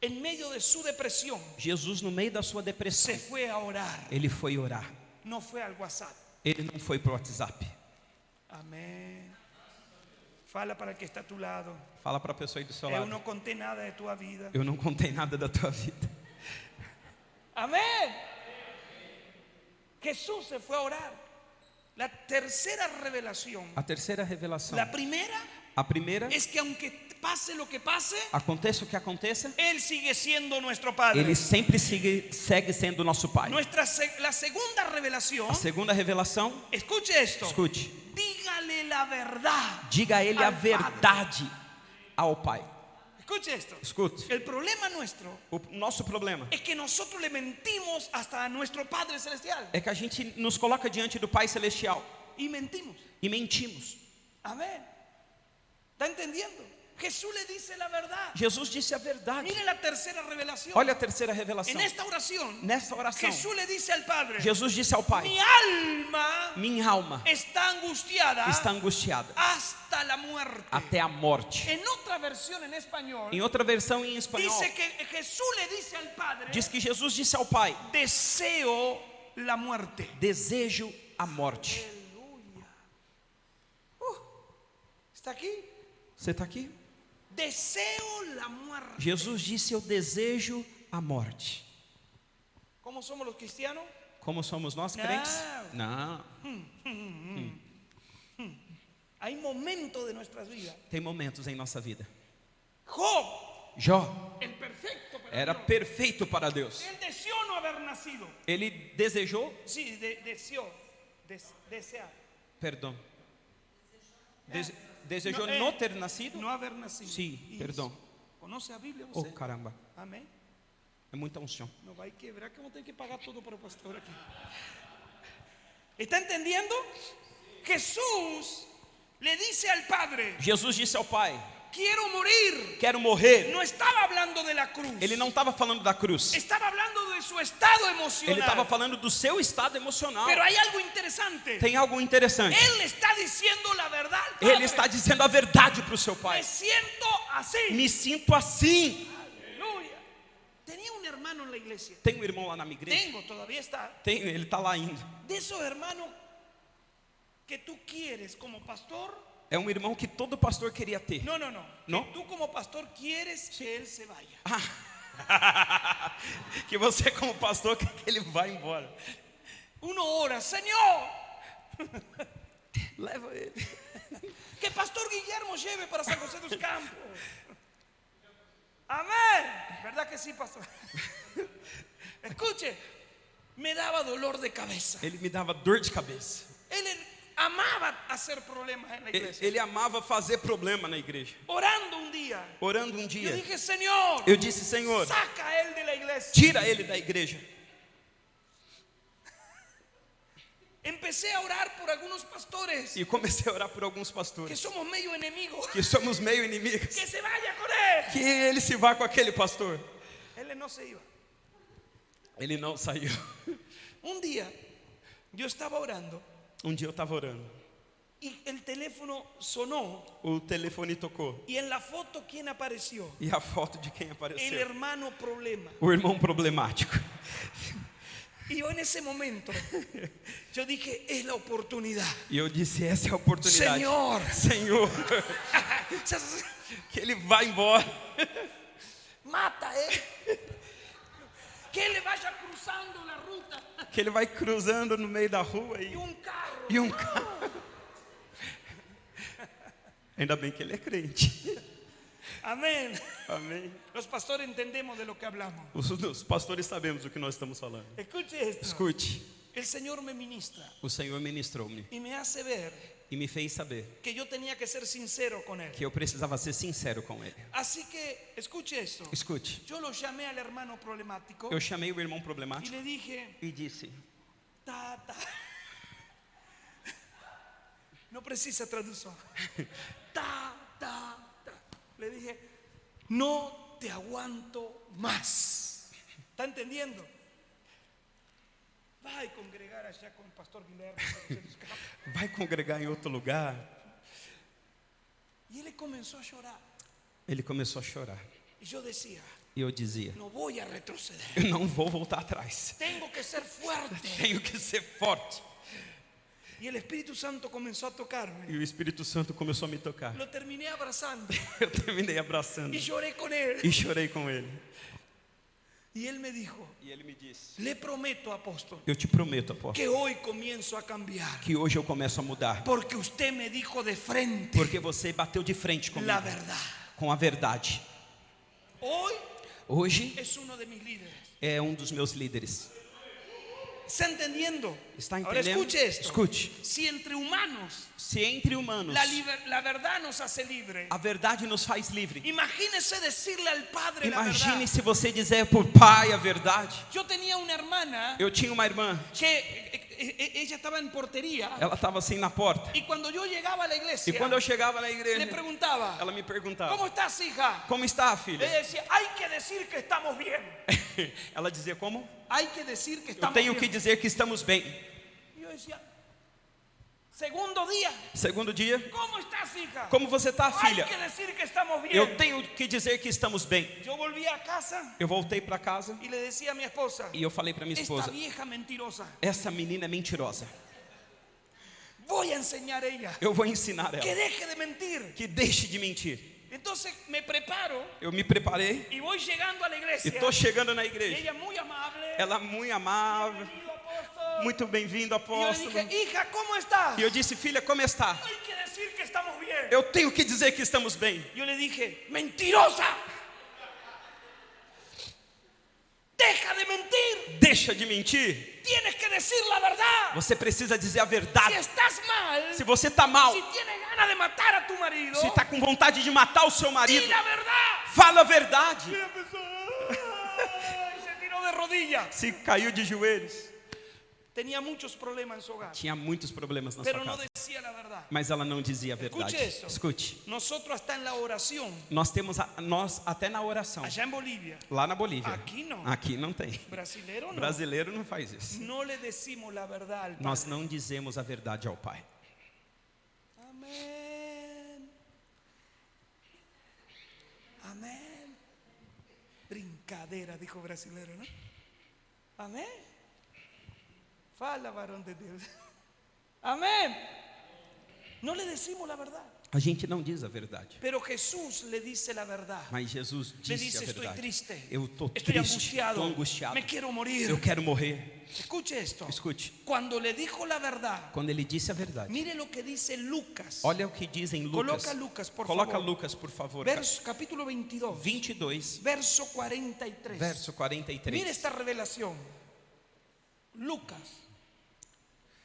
en medio de su depresión, Jesus, no meio da sua depressão, se fue a orar. ele foi orar. No fue al WhatsApp. Ele não foi para o WhatsApp. Amén. Fala para el que está a tu lado. Fala para a pessoa aí do seu Eu lado: no conté nada de tua vida. eu não contei nada da tua vida. Amén. Jesús se fue a orar. La tercera revelación. A terceira revelação. La primera A primeira, es que aunque pase lo que pase, aconteça o que aconteça, Él sigue siendo nuestro Padre. ele sempre segue sendo nosso Pai. La segunda revelación, A segunda revelação, escuche esto. escute, Dígale la verdad. diga a ele a al Padre. verdade ao Pai. Escuche esto. Escute, El problema nuestro o nosso problema es que nosotros le mentimos hasta a nuestro Padre Celestial. é que a gente nos coloca diante do Pai Celestial Y mentimos. e mentimos. Amén. ¿Está entendiendo? Jesús le dice la verdad. Jesus disse a verdade. Mire la tercera revelación. Olha a terceira revelação. En esta oración, Nessa oração, Jesús le dice al Padre: Jesus disse ao Pai: mi alma minha alma está angustiada está angustiada hasta la muerte. até a morte. En otra versión en español, Em outra versão em espanhol, dice que Jesús le dice al Padre: diz que Jesus disse ao Pai: deseo la muerte. desejo a morte. Aleluya. ¿Está aquí? Você está aqui? Deseo la muerte. Jesus disse: eu desejo a morte. ¿Cómo somos los cristianos? Como somos nós Não. crentes? Não. Hay momentos de nuestras vidas. Tem momentos em nossa vida. Job, Jó el perfecto para era Dios. perfeito para Deus. Él deseó no haber nacido. Ele desejou, Sí, deseó. Desear. perdão, desejou No, não ter nascido? No haber nacido. Sim, Isso. perdão. ¿Conoce a Biblia Oh, usted? caramba, Amén. é muita unção. No va a quebrar que vamos a tener que pagar todo para el pastor aquí. ¿Está entendiendo? Jesús le dice al Padre: Jesus disse ao Pai: quiero morir. quero morrer. No estaba hablando de la cruz. Ele não estava falando da cruz. Estaba hablando de su estado Ele emocional. estava falando do seu estado emocional. Pero hay algo interesante. Tem algo interessante. Él le está diciendo la verdad al Padre. Ele está dizendo a verdade para o seu Pai. Me siento así. Me sinto assim. Aleluya. Tenía un hermano en la iglesia. Tem um irmão lá na minha igreja. Tengo, todavía está. Ele está lá ainda. De esos hermanos que tú quieres como pastor. É um irmão que todo pastor queria ter. No. ¿No? Que tú como pastor quieres que él se vaya. Que você como pastor quer que ele vá embora. Uno ora: Señor, Leva ele. que pastor Guillermo lleve para San José dos Campos. Amén. ¿Verdad que sí, pastor? Escuche, me daba dolor de cabeza. Ele me dava dor de cabeça. Él amaba hacer problemas en la iglesia. Ele amava fazer problema na igreja. Orando un día, Orando um yo dia, dije: Señor, eu disse: Senhor, saca a él de la iglesia. tira ele da igreja. Empecé a orar por algunos pastores E comecei a orar por alguns que pastores somos medio enemigos. que somos meio inimigos. Que se vaya con él. Que ele se vá com aquele pastor. Él no se iba. Ele não saiu. Un día yo estaba orando Um dia eu estava orando. y el teléfono sonó, O telefone tocou. y en la foto, ¿quién apareció? E a foto de quem El apareceu? hermano problema. O irmão problemático. Y yo en ese momento yo dije: es la oportunidad. E eu disse: essa é a oportunidade. Senhor. Senhor, que ele vá embora. Mata él. Que él vaya cruzando la ruta. Que ele vai cruzando no meio da rua Y un carro. e um carro. Ainda bem que ele é crente. Amén. Amém. Los pastores entendemos de lo que hablamos. Os pastores sabemos do que nós estamos falando. Escuche esto. Escute, El Señor me ministra o Senhor ministrou-me y me hace ver e me fez saber que yo tenía que ser sincero con él. que eu precisava ser sincero com ele. Así que, escuche esto. Escute, Yo lo llamé al hermano problemático eu chamei o irmão y problemático le dije: e disse: ta. No precisa traducción. Ta. Le dije: no te aguanto más. ¿Está entendiendo? Va a congregar allá con el pastor Guillermo. vai congregar em outro lugar. Y él comenzó a llorar. Ele começou a chorar. Y yo decía: E eu dizia: no voy a retroceder. eu não vou voltar atrás. Tengo que ser fuerte. Tenho que ser forte. Y el Espíritu Santo comenzó a tocarme. E o Espírito Santo começou a me tocar. Lo terminé abrazando Eu terminei abraçando y lloré con él. e chorei com ele. Y él me dijo: E ele me disse: le prometo, apóstol, eu te prometo, apóstolo, que hoy comienzo a cambiar. que hoje eu começo a mudar. Porque usted me dijo de frente Porque você bateu de frente comigo, la verdad. com a verdade. Hoy Hoje es uno de mis líderes. é um dos meus líderes. ¿Está entendiendo? Está Ahora entendendo? escuche esto. Escute. Si entre humanos Se entre humanos la verdad nos hace libre, a verdade nos faz livre, imagínese decirle al Padre la imagine verdad. se você dizer pro Pai a verdade. Yo tenía una hermana Eu tinha uma irmã, que ella estaba en portería, ela estava assim na porta. y cuando yo llegaba a la E iglesia quando eu chegava na le igreja, preguntaba, ela me perguntava: ¿cómo estás, hija? como está, Ella filha? decía, hay que decir que estamos bien. Ela dizia: como? Hay que decir que Eu estamos tenho que bien. dizer que estamos bem. Y yo decía, segundo día, Segundo dia: ¿cómo estás, hija? como você está, Hay filha? que decir que estamos bien. Eu tenho que dizer que estamos bem. Yo volví a casa Eu voltei para casa y le decía a mi esposa, e eu falei para minha esta esposa: vieja mentirosa, essa menina é mentirosa. voy a enseñar a ella Eu vou ensinar que ela deje de mentir. que deixe de mentir. Entonces me preparo Eu me preparei y voy llegando a la e iglesia. estou chegando na Y igreja. ella muy amable. Ela muito amável, "Bienvenido, apóstol". muito bem-vindo, Y yo le apóstolo. dije, hija, ¿cómo estás? E eu disse: filha, como está? Hay que decir que estamos bien. Eu tenho que dizer que estamos bem. Yo le dije, mentirosa. Deja de mentir. Deixa de mentir. Tienes que decir la verdad. Você precisa dizer a Si verdade. estás mal, Se você está mal, si tienes ganas de matar a tu marido, se está com vontade de matar o seu di marido, la verdad. fala a verdade. Y empezó, "Ay", se tiró de rodillas. Se caiu de joelhos. Tenía muchos problemas en su hogar, Tinha muitos problemas na pero sua no casa, decía la verdad. mas ela não dizia a verdade. Escute isso. Escute. Nosotros hasta en la oración, Nós temos nós até na oração, allá en Bolivia, lá na Bolívia. Aqui não. Aqui não tem. brasileiro no, Brasileiro não faz isso. no le decimos la verdad al Nós Padre. não dizemos a verdade ao Pai. Amén. Amén. Brincadeira, dijo brasileiro, ¿no? Amén. Fala, varón de Dios. Amén. No le decimos la verdad, A gente não diz a verdade, pero Jesús le dice la verdad. mas Jesus Le disse dice, a estoy verdade. triste, Eu estou estoy triste, angustiado, estou angustiado, me quiero morir. eu quero morrer. Escuche esto. Escute, Cuando le dijo la verdad, quando ele disse a verdade, mire lo que dice Lucas. olha o que diz em Lucas. Coloca Lucas, por Coloca favor. Lucas, por favor. Verso, capítulo 22, 22, verso 43. verso 43. Mire esta revelación. Lucas.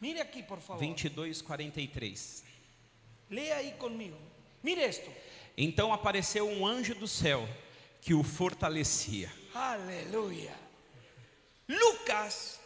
Mire aquí, por favor. 22, 43. Lea ahí conmigo. Mire esto. Então apareceu um anjo do céu que o fortalecia. Aleluya. Lucas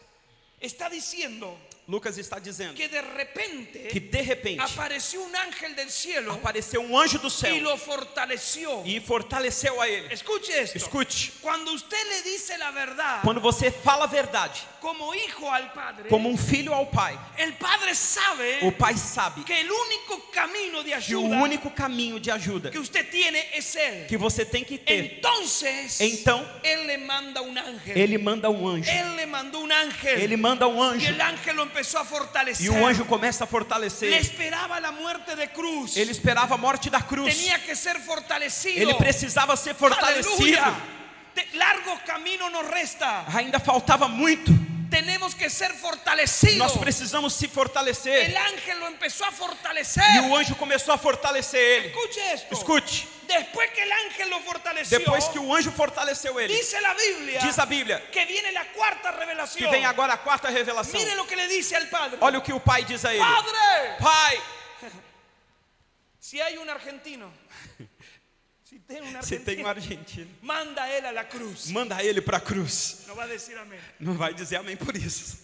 está diciendo Lucas está dizendo que de repente que de repente apareció un ángel del cielo apareceu um anjo do y céu lo fortaleció. e fortaleceu a ele. Escuche esto. Escute, Cuando usted le dice la verdad quando você fala a verdade, como hijo al Padre, como um filho ao Pai, el Padre sabe o Pai sabe que el único camino de que o ayuda único caminho de ajuda que usted tiene es Él. que você tem que ter, Entonces, então Él le manda un ángel. ele manda um anjo. Él le mandó un ángel. Ele manda um Y anjo el ángel lo empezó a fortalecer. e o anjo começa a Le fortalecer. esperaba la muerte de cruz. Ele esperava a morte da cruz. Tenía que ser fortalecido. Ele precisava ser fortalecido. Aleluya. Largo camino nos resta. Ainda faltava muito. Tenemos que ser fortalecidos. Nós precisamos se El fortalecer. ángel lo empezó a fortalecer. E o anjo começou a fortalecer ele. Escuche esto. Escute, Después que el ángel lo fortaleció, depois que o anjo fortaleceu ele, dice la Biblia, diz a Bíblia que viene la cuarta que revelación. vem agora a quarta revelação. Mire lo que le dice al Padre. Olha o que o Pai diz a ele: Padre, Pai, si hay un argentino, si tiene un se tem um argentino, argentino, manda a él a la cruz. manda ele para a cruz. No va a decir amén. Não vai dizer amém por isso.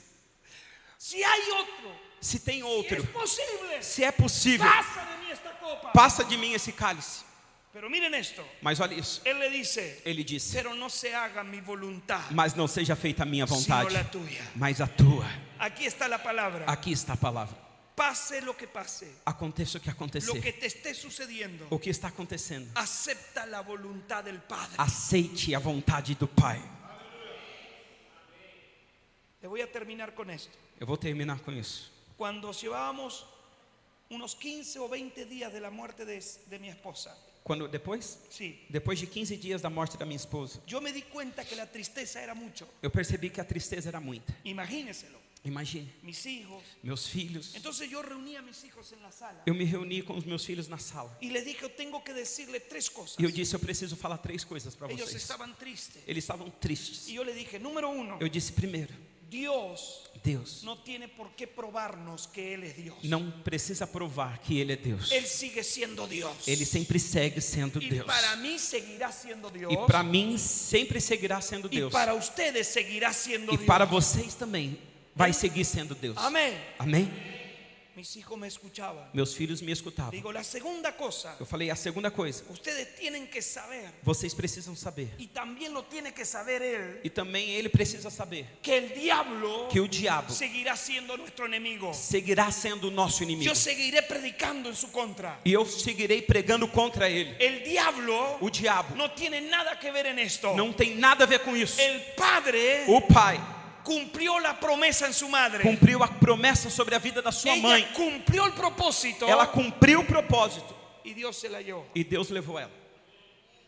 Si hay otro, Se tem si outro, es posible, se é possível, pasa de mí esta copa. passa de mim esse cálice. Pero miren esto. Mas olha isso, Él le dice, ele disse: pero no se haga mi voluntad, mas não seja feita a minha sino vontade, la tuya. mas a tua. Aquí está la palabra. Aqui está a palavra. Pase lo que pase, Aconteça o que lo acontecer, que te esté sucediendo, o que está acontecendo, acepta la voluntad del Padre. aceite a vontade do Pai. Le voy a terminar con esto. Eu vou terminar com isso. Cuando llevábamos unos 15 o 20 días de la muerte de mi esposa, Quando depois de 15 dias da morte da minha esposa, yo me di cuenta que la tristeza era mucho. eu percebi que a tristeza era muita. Imagíneselo, Imagine, mis hijos. meus filhos. Entonces yo reuní a mis hijos en la sala Eu me reuni com os meus filhos na sala. y les dije, yo tengo que decirle tres cosas. E eu disse: eu preciso falar 3 coisas para Ellos vocês. estaban tristes. Eles estavam tristes. Y yo le dije, número uno, Eu disse: primeiro, Deus Deus no tiene por qué probarnos que Él es Dios. não precisa provar que Ele é Deus. Él sigue siendo Dios. Ele sempre segue sendo Y Deus. para mí seguirá siendo Dios. E para mim sempre seguirá sendo Y Deus. para ustedes seguirá siendo E Dios. para vocês também vai seguir sendo Deus. Amén. Amém? Mis hijos me escuchaban. Meus filhos me escutavam. Digo, la segunda cosa, Eu falei, a segunda coisa, ustedes tienen que saber, vocês precisam saber. y también lo tiene que saber Él, E também ele precisa saber que el diablo que o diabo seguirá siendo nuestro enemigo. seguirá sendo o nosso inimigo. Yo seguiré predicando en su contra. E eu seguirei pregando contra ele. El diablo O diabo no tiene nada que ver en esto. não tem nada a ver com isso. El padre O pai cumplió la promesa en su madre. cumpriu a promessa sobre a vida da sua mãe. Ella cumplió el propósito Ela cumpriu o propósito y Dios se la llevó. e Deus levou ela.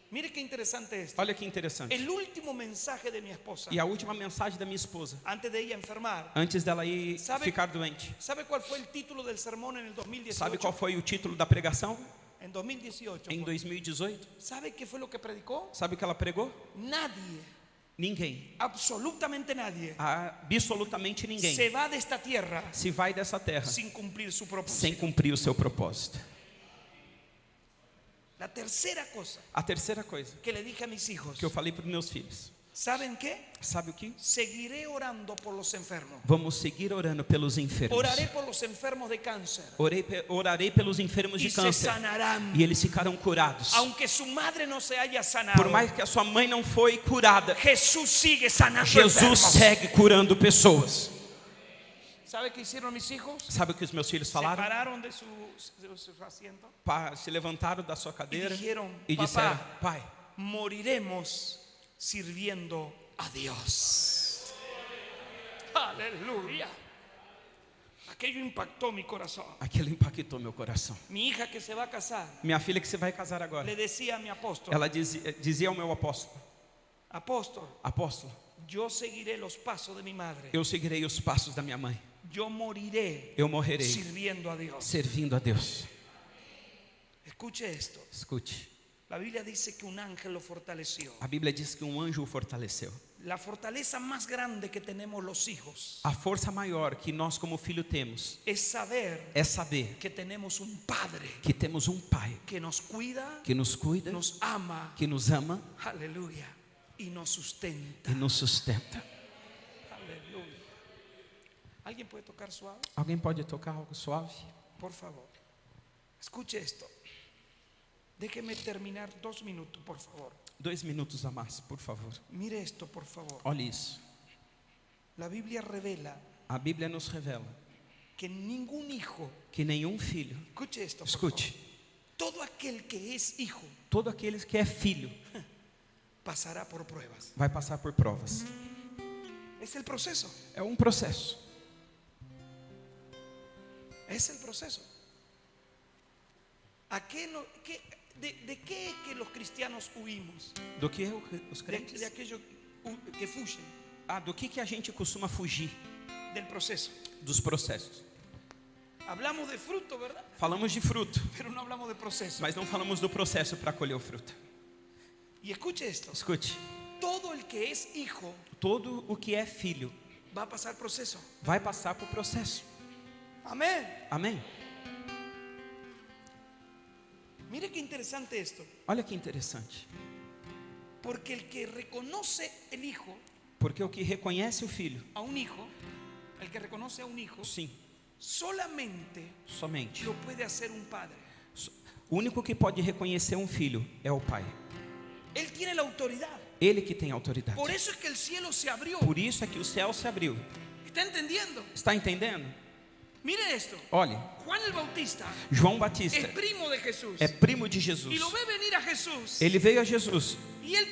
Mire qué interesante esto. Olha que interessante. El último mensaje de mi esposa, E a última mensagem da minha esposa, antes de ella enfermar, antes dela ir Sabe- ficar doente. ¿sabe cuál fue el título del sermón en el 2018? Sabe qual foi o título da pregação? En 2018. Em fue. 2018. ¿Sabe qué fue lo que predicó? Sabe o que ela pregou? Nadie, Ninguém, absolutamente nadie, absolutamente ninguém, se va de esta tierra se vai dessa terra sin cumplir su propósito. sem cumprir o seu propósito. La tercera cosa A terceira coisa que le dije a mis hijos, que eu falei para os meus filhos, ¿saben qué? sabe o que? Seguiré orando por los enfermos. Vamos seguir orando pelos enfermos. Oraré por los enfermos de cáncer Orarei pelos enfermos y de se câncer sanarán. e eles ficarão curados. Aunque su madre no se haya sanado, Por mais que a sua mãe não foi curada, Jesús sigue sanando Jesus enfermos. segue curando pessoas. ¿Sabe qué hicieron mis hijos? Sabe o que os meus filhos Se falaram? pararon de su asiento Se levantaram da sua cadeira e dijeron, e disseram: "Papá, Pai, moriremos sirviendo a Dios". Aleluya. Aquello impactó mi corazón. aquilo impactou meu coração. Mi hija que se va a casar Minha filha que se vai casar agora, le decía a mi apóstol, ela dizia ao meu apóstolo: Apóstolo, yo seguiré los pasos de mi madre. eu seguirei os passos da minha mãe. Yo moriré Eu morrerei sirviendo a Dios. servindo a Deus. Escuche esto. Escute, La Biblia dice que un ángel lo fortaleció. a Bíblia diz que um anjo o fortaleceu. La fortaleza más grande que tenemos los hijos A força maior que nós como filho temos es saber é saber que tenemos un Padre que temos um Pai que nos cuida, que nos cuida, nos ama, que nos ama aleluya, y nos sustenta. e nos sustenta. Aleluya. ¿Alguien puede tocar suave? Alguém pode tocar algo suave? Por favor. Escuche esto. Déjeme terminar 2 minutos, por favor. 2 minutos a mais, por favor. Mire esto, por favor. Olhe isso. La Biblia revela A Bíblia nos revela que ningún hijo, que nenhum filho, escuche esto, por escute, favor. Todo aquel que es hijo todo aquele que é filho pasará por pruebas. vai passar por provas. Es el proceso. É um processo. Es el proceso. ¿A qué ¿De qué es que los cristianos huimos? Do que os De crentes? aquellos que fugen Do que a gente costuma fugir? del proceso. Dos processos. Hablamos de fruto, ¿verdad? Falamos de fruto, Pero no hablamos de proceso. mas não falamos do processo para colher o fruto. Y escuche esto. Escute, Todo el que es hijo todo o que é filho va a pasar proceso. vai passar por processo. Amén. Amém? Mire qué interesante esto. Olha que interessante. Porque el que reconoce el hijo, Porque o que reconhece o filho, a un hijo, el que reconoce a un hijo, sim, solamente somente. lo puede hacer un padre. O único que pode reconhecer um filho é o pai. Él tiene la autoridad. Ele que tem autoridade. Por eso es que el cielo se abrió. Por isso é que o céu se abriu. ¿Está entendiendo? Está entendendo? Mire esto. Olhe, Juan el Bautista João Batista es primo de Jesús. é primo de Y Jesus. lo ve venir a Jesús. Ele veio a Jesus. Y él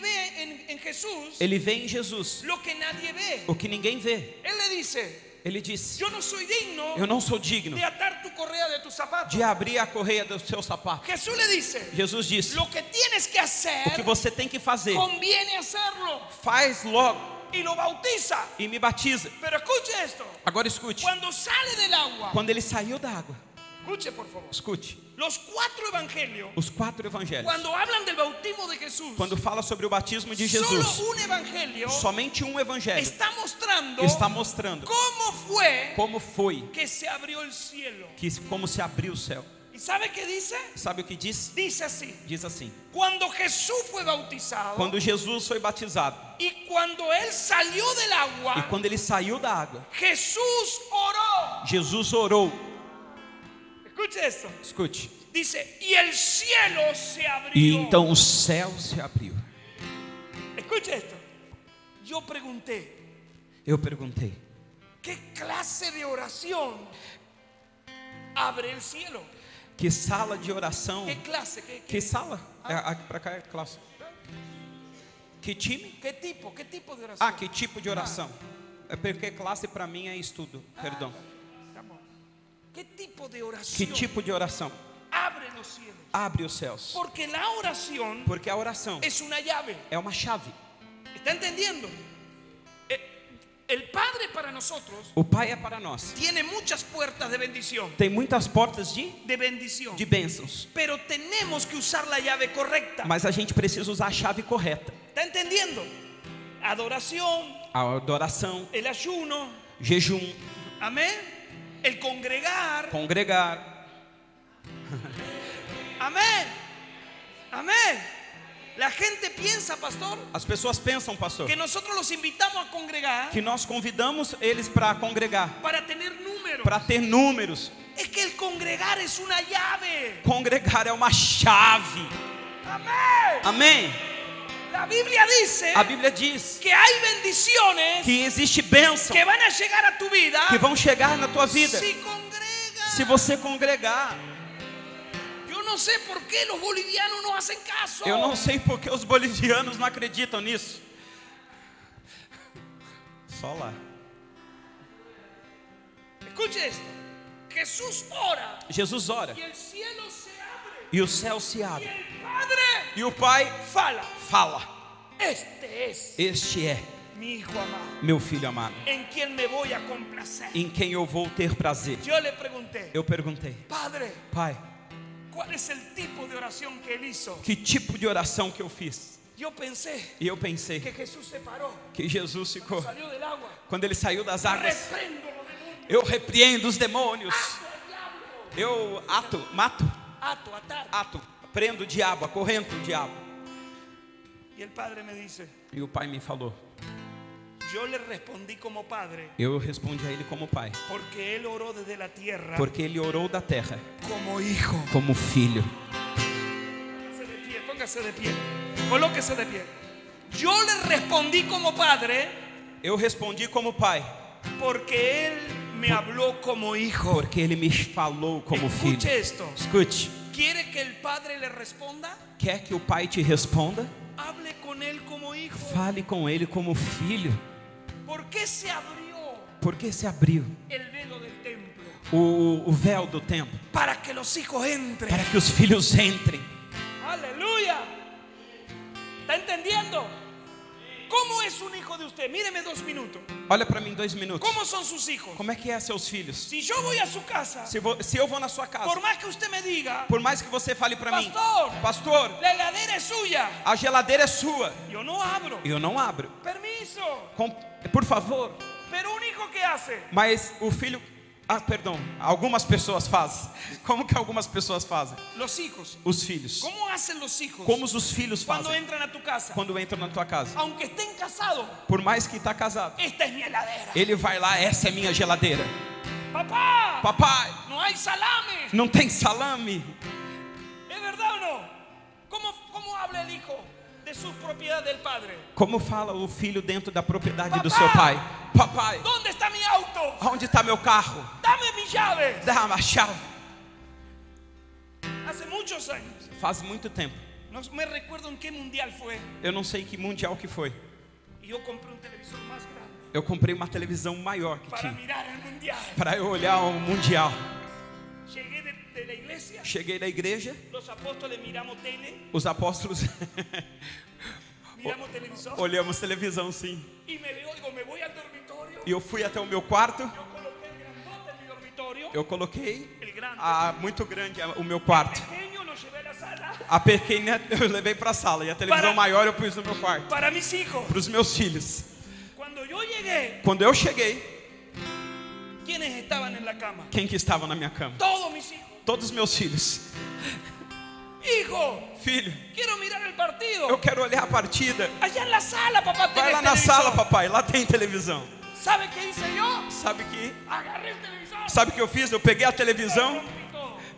ve en Jesús Ele vê em Jesus lo que nadie ve. o que ninguém vê. Él le dice, Ele disse: yo no soy digno eu não sou digno de atar tu correa de tu zapato. de abrir a correia do seu sapato. Jesús le dice, Jesus disse: lo que tienes que o que hacer, você tem que fazer, conviene hacerlo. faz logo Y lo bautiza. e me batiza. Pero escuche esto. Agora escute. Cuando sale del agua, Quando ele saiu da água, escuche por favor. escute. Los 4 evangelios, Os 4 evangelhos, cuando hablan del bautismo de Jesús, quando fala sobre o batismo de solo Jesus, un evangelio somente um evangelho está mostrando está mostrando cómo fue como foi, que se abrió el cielo. como se abriu o céu. ¿Y sabe qué dice? Sabe o que diz? Dice así: Diz assim: cuando Jesús fue bautizado quando Jesus foi batizado y cuando él salió del e agua, quando ele saiu da água, Jesús oró. Jesus orou. Escuche esto. Escute. Dice, y el cielo se abrió. E então o céu se abriu. Escuche esto. Yo pregunté, Eu perguntei: ¿qué clase de oración abre el cielo? que sala de oração? ¿Qué clase? Que sala? Para cá é classe. Que time? ¿Qué tipo de oración? Ah, que tipo de oração? É porque classe para mim é estudo. Perdão. Tá bom. ¿Qué tipo de Que oración tipo de oração? abre los cielos? Abre os céus. Porque la oración Porque a oração es una llave. é uma chave. ¿Está entendiendo? El Padre para nosotros O Pai é para nós. tiene muchas puertas de bendición. Tem muitas portas de bendición. bênçãos. Pero tenemos que usar la llave correcta. Mas a gente precisa usar a chave correta. ¿Está entendiendo? Adoración, A adoração, el ayuno, jejum, amén. El congregar, congregar. amén. Amén. La gente piensa, pastor, As pessoas pensam, pastor, que nosotros los invitamos a congregar que nós convidamos eles para congregar, para tener números. para ter números. Es que el congregar es una llave. Congregar é uma chave. Amén. Amém? La Biblia dice A Bíblia diz que hay bendiciones que existe bênção que van a llegar a tu vida que vão chegar na tua vida si congregas. se você congregar. Yo no sé por qué los bolivianos no hacen caso. Eu não sei porque os bolivianos não acreditam nisso. Só lá. Escuche esto. Jesús ora Jesus ora y el cielo se abre e o céu se y abre el Padre e o Pai fala. fala: Este es este é mi hijo amado, meu filho amado, en quien me voy a complacer. em quem eu vou ter prazer. Yo le pregunté, Eu perguntei: Padre, Pai, ¿cuál es el tipo de oración que él hizo? que tipo de oração que eu fiz? Yo pensé E eu pensei que Jesús se paró, que Jesus ficou, salió del agua. quando ele saiu das águas: Reprendo los demonios. eu repreendo os demônios, eu mato, Ato. prendo o diabo, acorrento o diabo. Y el Padre me dice, E o Pai me falou. yo le respondí como padre, Eu respondi a ele como pai, porque él oró desde la tierra porque ele orou da terra como hijo. como filho. Póngase de pie, colóquese de pie. Yo le respondí como padre, Eu respondi como pai, porque él me habló como hijo. porque ele me falou como filho. Escuche esto. Escute, ¿Quiere que el padre le responda? quer que o pai te responda? Hable con él como hijo. Fale com ele como filho. ¿Por qué se abrió Porque se abriu el velo del templo? o véu do templo Para que los hijos entren. para que os filhos entrem. Aleluya. ¿Está entendiendo? ¿Cómo es un hijo de usted? Míreme 2 minutos. Olha para mim 2 minutos. ¿Cómo son sus hijos? Como é que é seus filhos? Si yo voy a su casa, Se eu vou na sua casa, por más que usted me diga, por mais que você fale para mim: pastor, pastor, la heladera es suya, a geladeira é sua, yo no abro. eu não abro. Permiso. Por favor. Pero un hijo que hace, Mas o filho, perdão, algumas pessoas fazem. Como que algumas pessoas fazem? los hijos. Os filhos. ¿Cómo hacen los hijos Como os filhos cuando fazem entran a tu casa? quando entram na tua casa? Aunque estén casados, Por mais que está casado, esta es mi heladera. ele vai lá: essa é minha geladeira. Papá, Papai, no hay salame. não tem salame. ¿Es verdad o no? ¿Cómo habla el hijo de su propiedad del padre? Como fala o filho dentro da propriedade do seu pai? Papai, ¿Dónde está mi auto? onde está meu carro? Dame mi llave. Dá uma chave. Hace muchos años, Faz muito tempo. no me recuerdo en qué mundial fue, Eu não sei que mundial que foi. y yo compré un televisor más grande Eu comprei uma televisão maior que para tinha, mirar el mundial. para eu olhar o mundial. Llegué de la iglesia, Cheguei na igreja, los apóstoles miramos tele, os apóstolos miramos televisor, olhamos televisão, sim. y me voy al dormitorio. E eu fui até o meu quarto, Yo coloqué el grandote en mi dormitorio, eu coloquei el grande, muito grande o meu quarto. Pequeño lo llevé a la sala A pequena eu levei para a sala e a televisão maior eu pus no meu quarto. para mis hijos. Para os meus filhos. Quando eu cheguei, ¿quiénes estavam na cama? Quem que estava na minha cama? Todos mis hijos. Todos os meus filhos. Hijo, filho, quiero mirar el partido. Eu quero olhar a partida. Allá na sala, papá, vai lá na sala, papai, lá tem televisão. Sabe o que hice eu? Sabe que? Agarrei o televisor. Sabe o que eu fiz? Eu peguei a televisão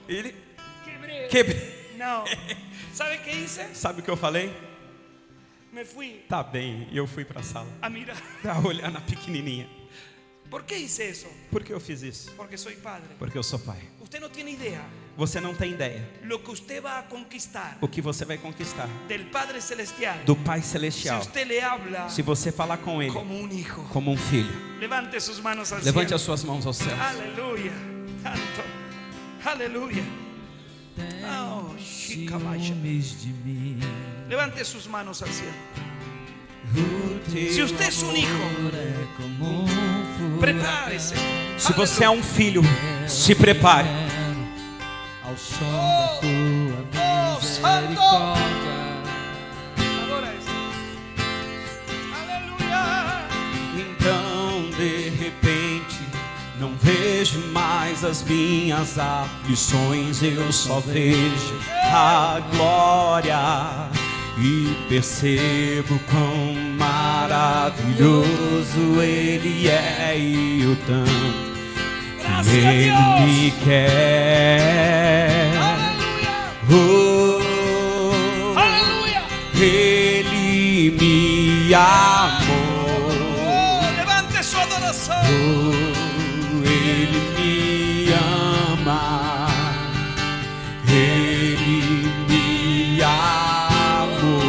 e quebrei. Não. Sabe o que hice? Sabe o que eu falei? Me fui. Tá bem, e eu fui para a sala. A mirar. A olhar na pequenininha. Por que hice isso? Por que eu fiz isso? Porque sou padre. Porque eu sou pai. Você não tem ideia. Você não tem ideia. Lo que você vai conquistar. O que você vai conquistar. Del Padre Celestial. Do Pai Celestial. Se você lhe habla. Se você falar com ele. Como um hijo. Como um filho. Levante suas mãos ao céu. Levante as suas mãos ao céu. Aleluia. Tanto. Aleluia. Oh, chica baixa. Levante suas mãos ao céu. Se você é um hijo, prepare-se. Se você é um filho, se prepare. Ao som da tua misericórdia. Adora isso. Aleluia. Então, de repente, não vejo mais as minhas aflições, eu só vejo a glória. E percebo quão maravilhoso Ele é e o tanto que Ele me quer. Oh, Aleluia. Ele me amou. Levante sua adoração. Oh, Ele me ama. Ele me amou.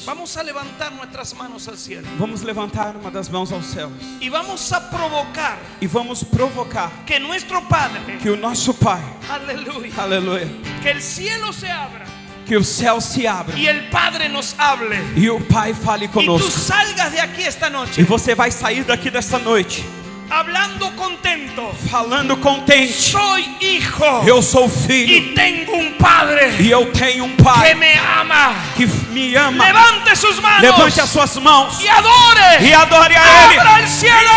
Vamos a levantar nuestras manos al cielo. Vamos levantar uma das mãos aos céus. Y vamos a provocar. E vamos provocar. Que nuestro Padre. Que o nosso Pai. Aleluia. Aleluia. Que el cielo se abra. Que o céu se abra. E el Padre nos hable. E o Pai fale conosco. E tu salgas de aqui esta noite. E você vai sair daqui desta noite. Hablando contento. Falando contente. Soy hijo. Eu sou filho. E tenho um Padre. E eu tenho um Pai. Que me ama. Que me ama. Levante suas mãos. Levante as suas mãos. E adore. E adore a Ele. Abra o cielo.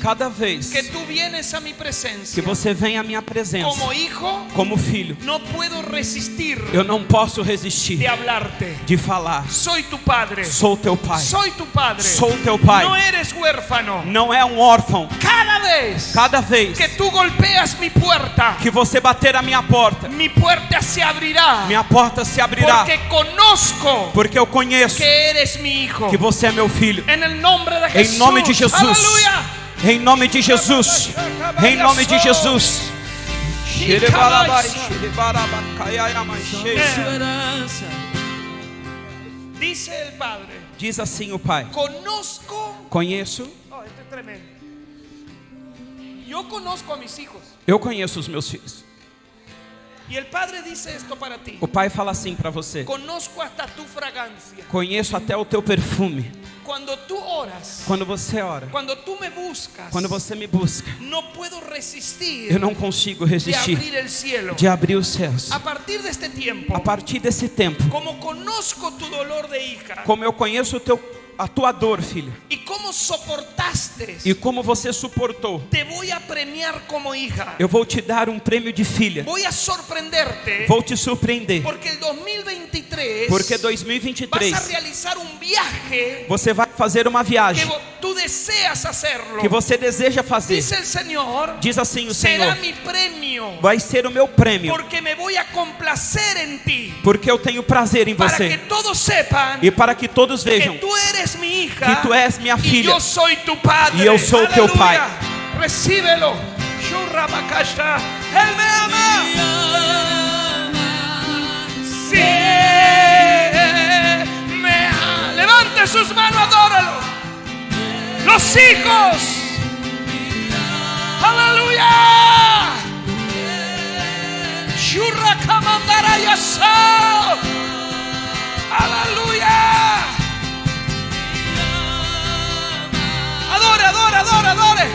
Cada vez que tu vienes a mi presencia, que você vem à minha presença como hijo, como filho, não puedo resistir. Eu não posso resistir de hablarte, de falar. Soy tu padre. Sou teu pai. Soy tu padre. Sou teu pai. Não eres huérfano. Não é um órfão. Cada vez que tu golpeas mi puerta, que você bater a minha porta, mi puerta se abrirá. Minha porta se abrirá. Porque eu conheço que eres mi hijo. Que você é meu filho. Em nome de Jesus. Aleluia. Em nome de Jesus. Em nome de Jesus. Diz o Padre. Diz assim o Pai. Conheço. Oh, esto es tremendo. Eu conozco a mis hijos. Eu conheço os meus filhos. Y el Padre dice esto para ti. O Pai fala assim para você: Conozco hasta tu fragancia. conheço até o teu perfume. Cuando tú oras, Quando você ora, cuando tú me buscas, quando você me busca, no puedo resistir eu não consigo de resistir abrir el cielo. de abrir os céus. A partir de este tiempo, A partir desse tempo, como conozco tu dolor de hija como eu conheço a tua dor, filha, y cómo soportaste, e como você suportou, te voy a premiar como hija. eu vou te dar um prêmio de filha. Voy a sorprenderte Vou te surpreender, porque el 2023 porque vas a 2023 realizar un viaje você vai fazer uma que viagem tú deseas hacerlo. que você deseja fazer. Dice el Señor, Diz assim o será Senhor: mi premio vai ser o meu prêmio, porque me voy a complacer en ti, porque eu tenho prazer em para que você, todos sepan e para que todos que vejam tú eres mi hija que tu és minha y filha yo soy tu padre. y yo soy tu Aleluya. pai. Recíbelo. Shurrabakasha. Él me ama. Sí, me ama. Levante sus manos, adóralo. Los hijos. Aleluya. Shurrakamandarayasa. Aleluya. Adore, adore, adore, adore.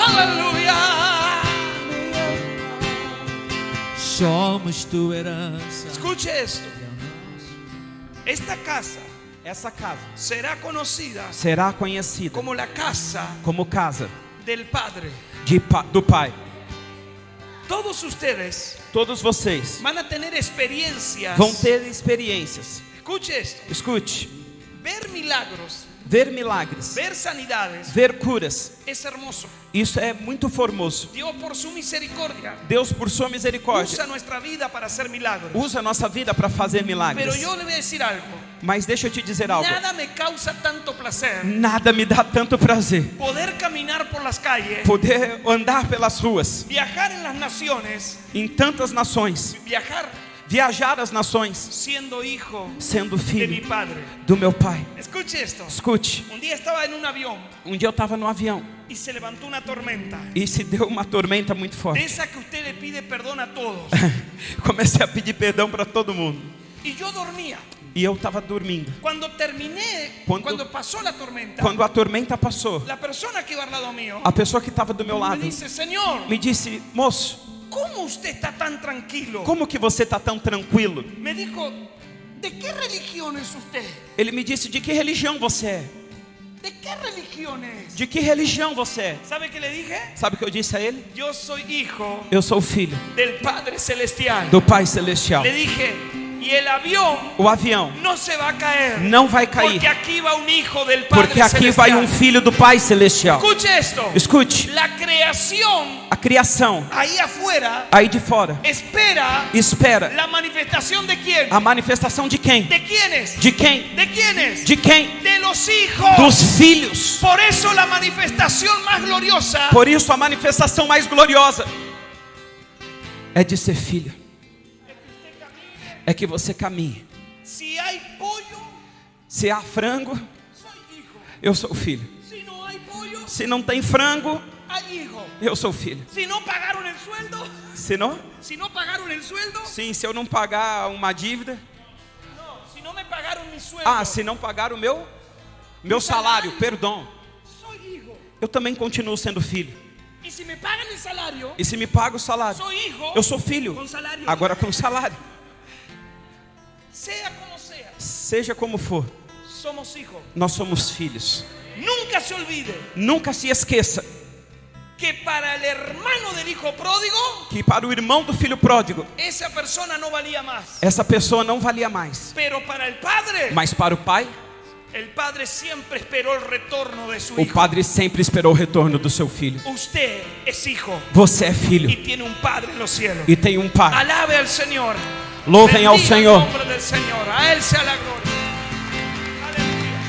Aleluya. Somos tua herança. Escuche esto. Esta casa Essa casa será conocida será conhecida como la casa como casa del Padre. do Pai. Todos ustedes Todos vocês van a tener experiencias. vão ter experiências. Escuche esto. Escute, Ver milagros, ver milagres, ver sanidades ver curas, es hermoso. isso é muito formoso. Dios por su misericordia Deus, por sua misericórdia, usa nuestra vida para hacer milagros. usa a nossa vida para fazer Pero milagres. yo le voy a decir algo. Mas deixa eu te dizer algo: Nada me causa tanto placer nada me dá tanto prazer poder caminar por las calles, poder andar pelas ruas viajar en las naciones, em tantas nações, viajar as nações, siendo hijo sendo de mi filho padre. do meu Pai. Escuche esto. Escute, Un día estaba en un avión um dia eu estava no avião y se levantó una tormenta. e se deu uma tormenta muito De forte. esa que usted le pide perdón a todos. Comecei a pedir perdão para todo mundo Y yo dormía. e eu estava dormindo. Cuando terminé, cuando pasó la tormenta, Quando a tormenta passou, la persona que iba al lado mío a pessoa que estava do meu me lado dice: Señor, me disse: moço, ¿cómo usted está tan tranquilo? como que você está tão tranquilo? Me dijo: ¿de qué religión es usted? Ele me disse: de que religião você é? ¿De qué religión es? De que religião você é? ¿Sabe qué le dije? Sabe o que eu disse a ele? Yo soy hijo Eu sou filho del Padre Celestial. do Pai Celestial. Le dije: y el avión O avião no se va a caer. não vai cair, Porque aquí va un hijo del Padre porque aqui vai Celestial. um filho do Pai Celestial. Escuche esto. Escute, La creación a criação ahí afuera aí de fora espera espera la manifestación de quién. a manifestação de quem? ¿De quiénes? De quem? ¿De quiénes? De quem? De los hijos. Dos filhos. Por eso la manifestación más gloriosa Por isso a manifestação mais gloriosa é de ser filho. É que você caminhe. si hay pollo, Se há frango, soy hijo. eu sou filho. Si no hay pollo, Se não tem frango, hay hijo. eu sou filho. Si no pagaron el sueldo, Se não, si no pagaron el sueldo, sim, se eu não pagar uma dívida, no, si no me pagaron mi sueldo, se não pagar o meu salário, perdão, soy hijo. eu também continuo sendo filho. Y si me pagan el salario, E se me paga o salário, soy hijo. eu sou filho. Con salario. Agora com salário, Sea como sea, seja como for, somos hijos. nós somos filhos. Nunca se olvide Nunca se esqueça que para el hermano del hijo pródigo, que para o irmão do filho pródigo, esa persona no valía más. essa pessoa não valia mais. Pero para el padre, Mas para o pai, el padre siempre esperó el retorno de su o hijo. padre sempre esperou o retorno do seu filho. Usted es hijo Você é filho y tiene un padre en los cielos. e tem um pai. Alabe al Señor. Louvem ao Bendiga el Senhor. nombre del Señor. A Él sea la gloria. Aleluya.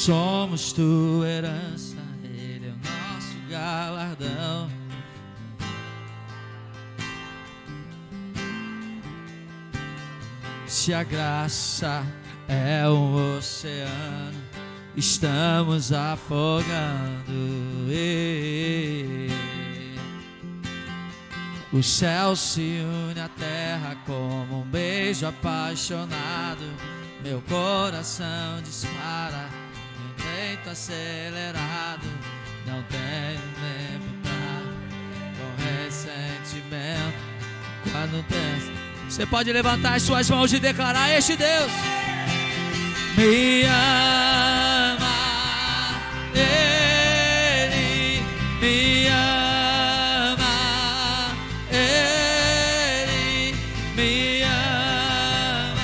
Somos tua herança, Ele é o nosso galardão. Se a graça é um oceano, estamos afogando. O céu se une à terra como um beijo apaixonado. Meu coração dispara em peito acelerado. Não tenho tempo pra correr sentimento. Quando penso, você pode levantar as suas mãos e declarar: este Deus me ama, Ele me ama, Ele me ama,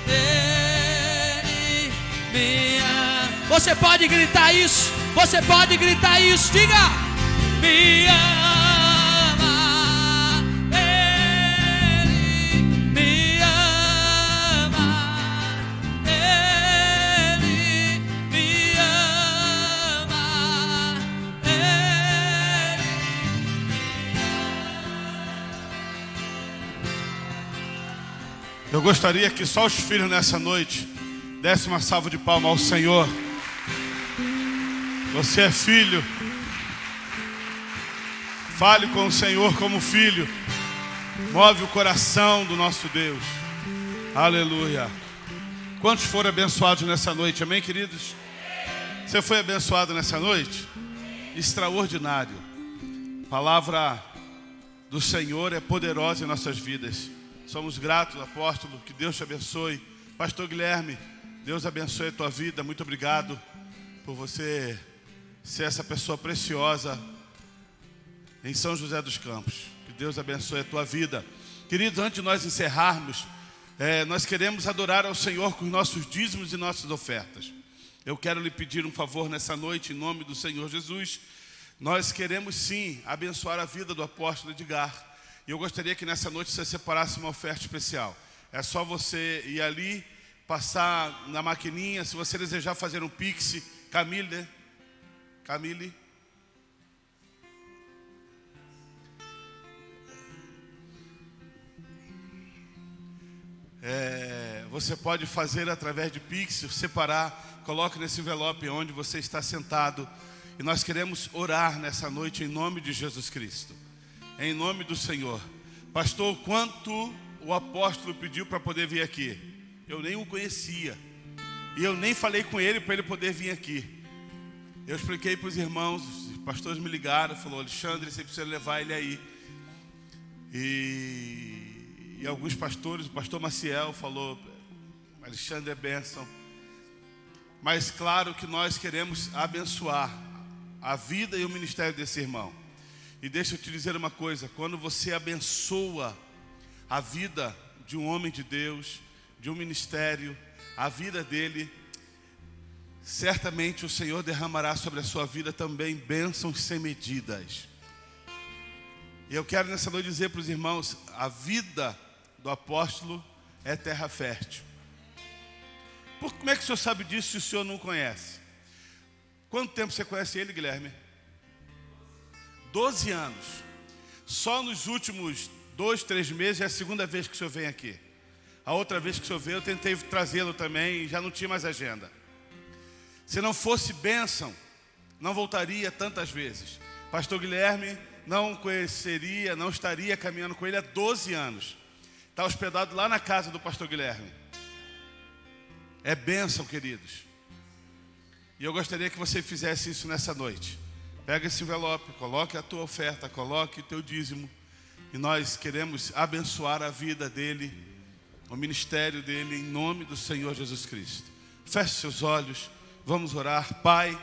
Ele me ama. Você pode gritar isso, você pode gritar isso, diga: me ama. Eu gostaria que só os filhos nessa noite dessem uma salva de palmas ao Senhor. Você é filho. Fale com o Senhor como filho. Move o coração do nosso Deus. Aleluia. Quantos foram abençoados nessa noite? Amém, queridos? Você foi abençoado nessa noite? Extraordinário. A palavra do Senhor é poderosa em nossas vidas. Somos gratos, apóstolo, que Deus te abençoe. Pastor Guilherme, Deus abençoe a tua vida. Muito obrigado por você ser essa pessoa preciosa em São José dos Campos. Que Deus abençoe a tua vida. Queridos, antes de nós encerrarmos, nós queremos adorar ao Senhor com os nossos dízimos e nossas ofertas. Eu quero lhe pedir um favor nessa noite, em nome do Senhor Jesus. Nós queremos sim abençoar a vida do apóstolo Edgar. E eu gostaria que nessa noite você separasse uma oferta especial. É só você ir ali, passar na maquininha. Se você desejar fazer um Pix, Camille, né? Camille. Você pode fazer através de Pix, separar, coloque nesse envelope onde você está sentado. E nós queremos orar nessa noite em nome de Jesus Cristo. Em nome do Senhor. Pastor, quanto o apóstolo pediu para poder vir aqui? Eu nem o conhecia. E eu nem falei com ele para ele poder vir aqui. Eu expliquei para os irmãos, os pastores me ligaram, falou: Alexandre, você precisa levar ele aí. E alguns pastores, o pastor Maciel falou: Alexandre é bênção. Mas claro que nós queremos abençoar a vida e o ministério desse irmão. E deixa eu te dizer uma coisa: quando você abençoa a vida de um homem de Deus, de um ministério, a vida dele, certamente o Senhor derramará sobre a sua vida também bênçãos sem medidas. E eu quero nessa noite dizer para os irmãos: a vida do apóstolo é terra fértil. Como é que o senhor sabe disso se o senhor não conhece? Quanto tempo você conhece ele, Guilherme? 12 anos. Só nos últimos 2, 3 meses é a segunda vez que o senhor vem aqui. A outra vez que o senhor veio, eu tentei trazê-lo também e já não tinha mais agenda. Se não fosse bênção, não voltaria tantas vezes. Pastor Guilherme não conheceria, não estaria caminhando com ele há 12 anos. Está hospedado lá na casa do pastor Guilherme. É bênção, queridos. E eu gostaria que você fizesse isso nessa noite. Pega esse envelope, coloque a tua oferta, coloque o teu dízimo. E nós queremos abençoar a vida dele, o ministério dele, em nome do Senhor Jesus Cristo. Feche seus olhos, vamos orar. Pai,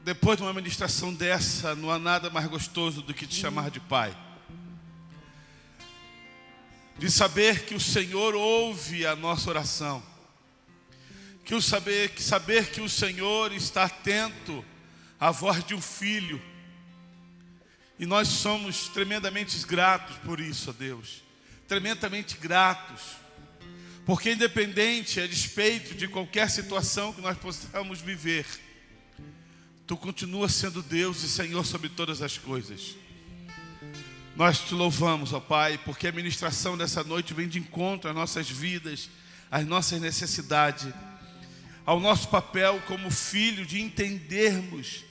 depois de uma ministração dessa, não há nada mais gostoso do que te chamar de Pai. De saber que o Senhor ouve a nossa oração. Saber que o Senhor está atento à voz de um filho. E nós somos tremendamente gratos por isso, ó Deus. Tremendamente gratos. Porque independente, a despeito de qualquer situação que nós possamos viver, Tu continuas sendo Deus e Senhor sobre todas as coisas. Nós Te louvamos, ó Pai, porque a ministração dessa noite vem de encontro às nossas vidas, às nossas necessidades, ao nosso papel como filho de entendermos,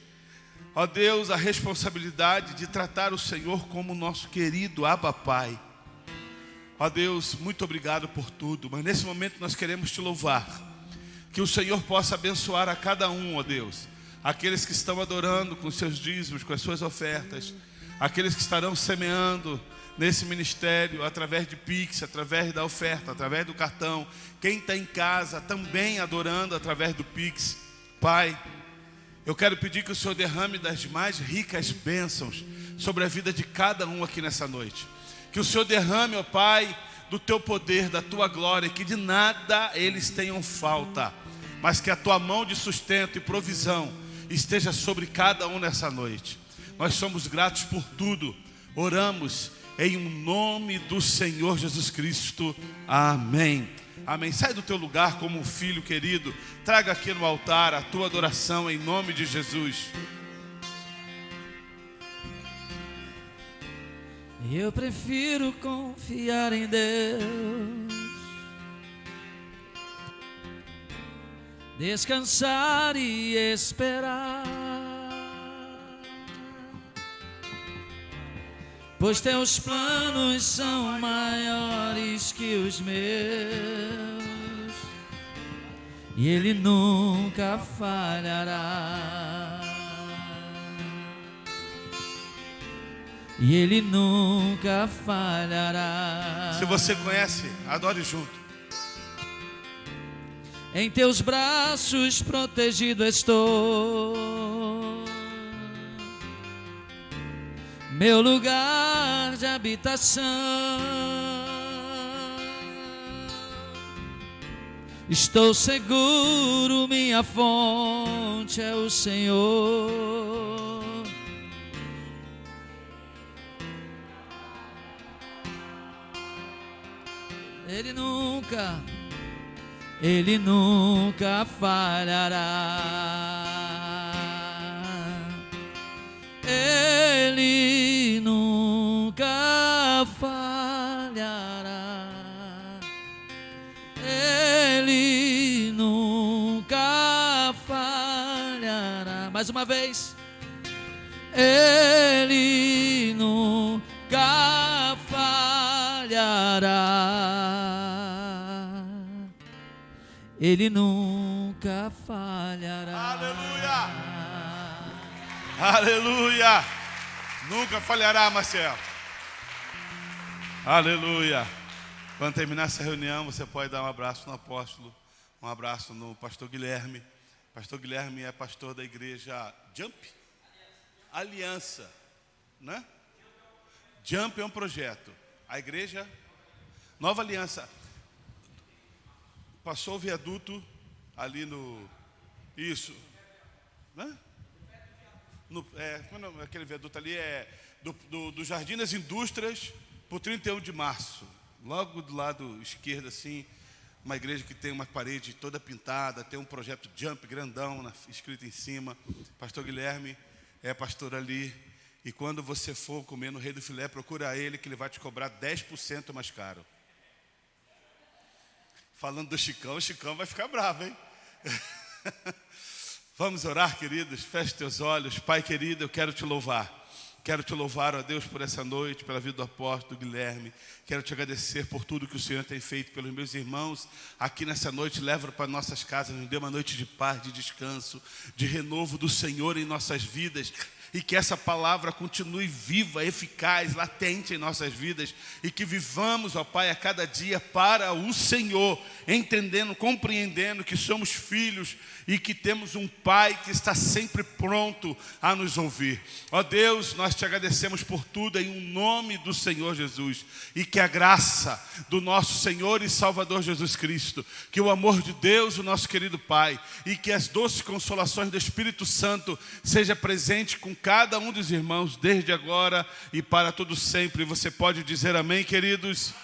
ó Deus, a responsabilidade de tratar o Senhor como nosso querido Abba Pai. Ó Deus, muito obrigado por tudo, mas nesse momento nós queremos Te louvar, que o Senhor possa abençoar a cada um, ó Deus, aqueles que estão adorando com seus dízimos, com as suas ofertas, aqueles que estarão semeando nesse ministério, através de Pix, através da oferta, através do cartão, quem está em casa também adorando através do Pix. Pai, eu quero pedir que o Senhor derrame das mais ricas bênçãos sobre a vida de cada um aqui nessa noite. Que o Senhor derrame, ó Pai, do Teu poder, da Tua glória, que de nada eles tenham falta, mas que a Tua mão de sustento e provisão esteja sobre cada um nessa noite. Nós somos gratos por tudo, oramos em nome do Senhor Jesus Cristo, amém. Amém. Sai do teu lugar como um filho querido, traga aqui no altar a tua adoração em nome de Jesus. Eu prefiro confiar em Deus, descansar e esperar, pois Teus planos são maiores que os meus, e Ele nunca falhará, e Ele nunca falhará. Se você conhece, adore junto. Em Teus braços protegido estou, meu lugar de habitação. Estou seguro, minha fonte é o Senhor. Ele nunca falhará. Ele nunca falhará. Ele nunca falhará. Mais uma vez. Ele nunca falhará. Ele nunca falhará. Aleluia! Aleluia! Nunca falhará, Marcelo. Aleluia! Quando terminar essa reunião, você pode dar um abraço no apóstolo, um abraço no pastor Guilherme. Pastor Guilherme é pastor da igreja Jump? Aliança, né? Jump é um projeto. A igreja Nova Aliança. Passou o viaduto ali no... Isso. Né? Aquele viaduto ali é do Jardim das Indústrias para o 31 de março. Logo do lado esquerdo, assim, uma igreja que tem uma parede toda pintada, tem um projeto Jump grandão escrito em cima. Pastor Guilherme é pastor ali. E quando você for comer no Rei do Filé, procura ele que ele vai te cobrar 10% mais caro. Falando do Chicão, o Chicão vai ficar bravo, hein? Vamos orar, queridos? Feche teus olhos. Pai querido, eu quero te louvar. Quero te louvar, ó Deus, por essa noite, pela vida do apóstolo Guilherme. Quero te agradecer por tudo que o Senhor tem feito pelos meus irmãos. Aqui nessa noite, leva para nossas casas, nos dê uma noite de paz, de descanso, de renovo do Senhor em nossas vidas. E que essa palavra continue viva, eficaz, latente em nossas vidas. E que vivamos, ó Pai, a cada dia para o Senhor, entendendo, compreendendo que somos filhos e que temos um Pai que está sempre pronto a nos ouvir. Ó Deus, nós te agradecemos por tudo em nome do Senhor Jesus. E que a graça do nosso Senhor e Salvador Jesus Cristo, que o amor de Deus, o nosso querido Pai, e que as doces consolações do Espírito Santo seja presente com cada um dos irmãos, desde agora e para todo sempre. Você pode dizer amém, queridos?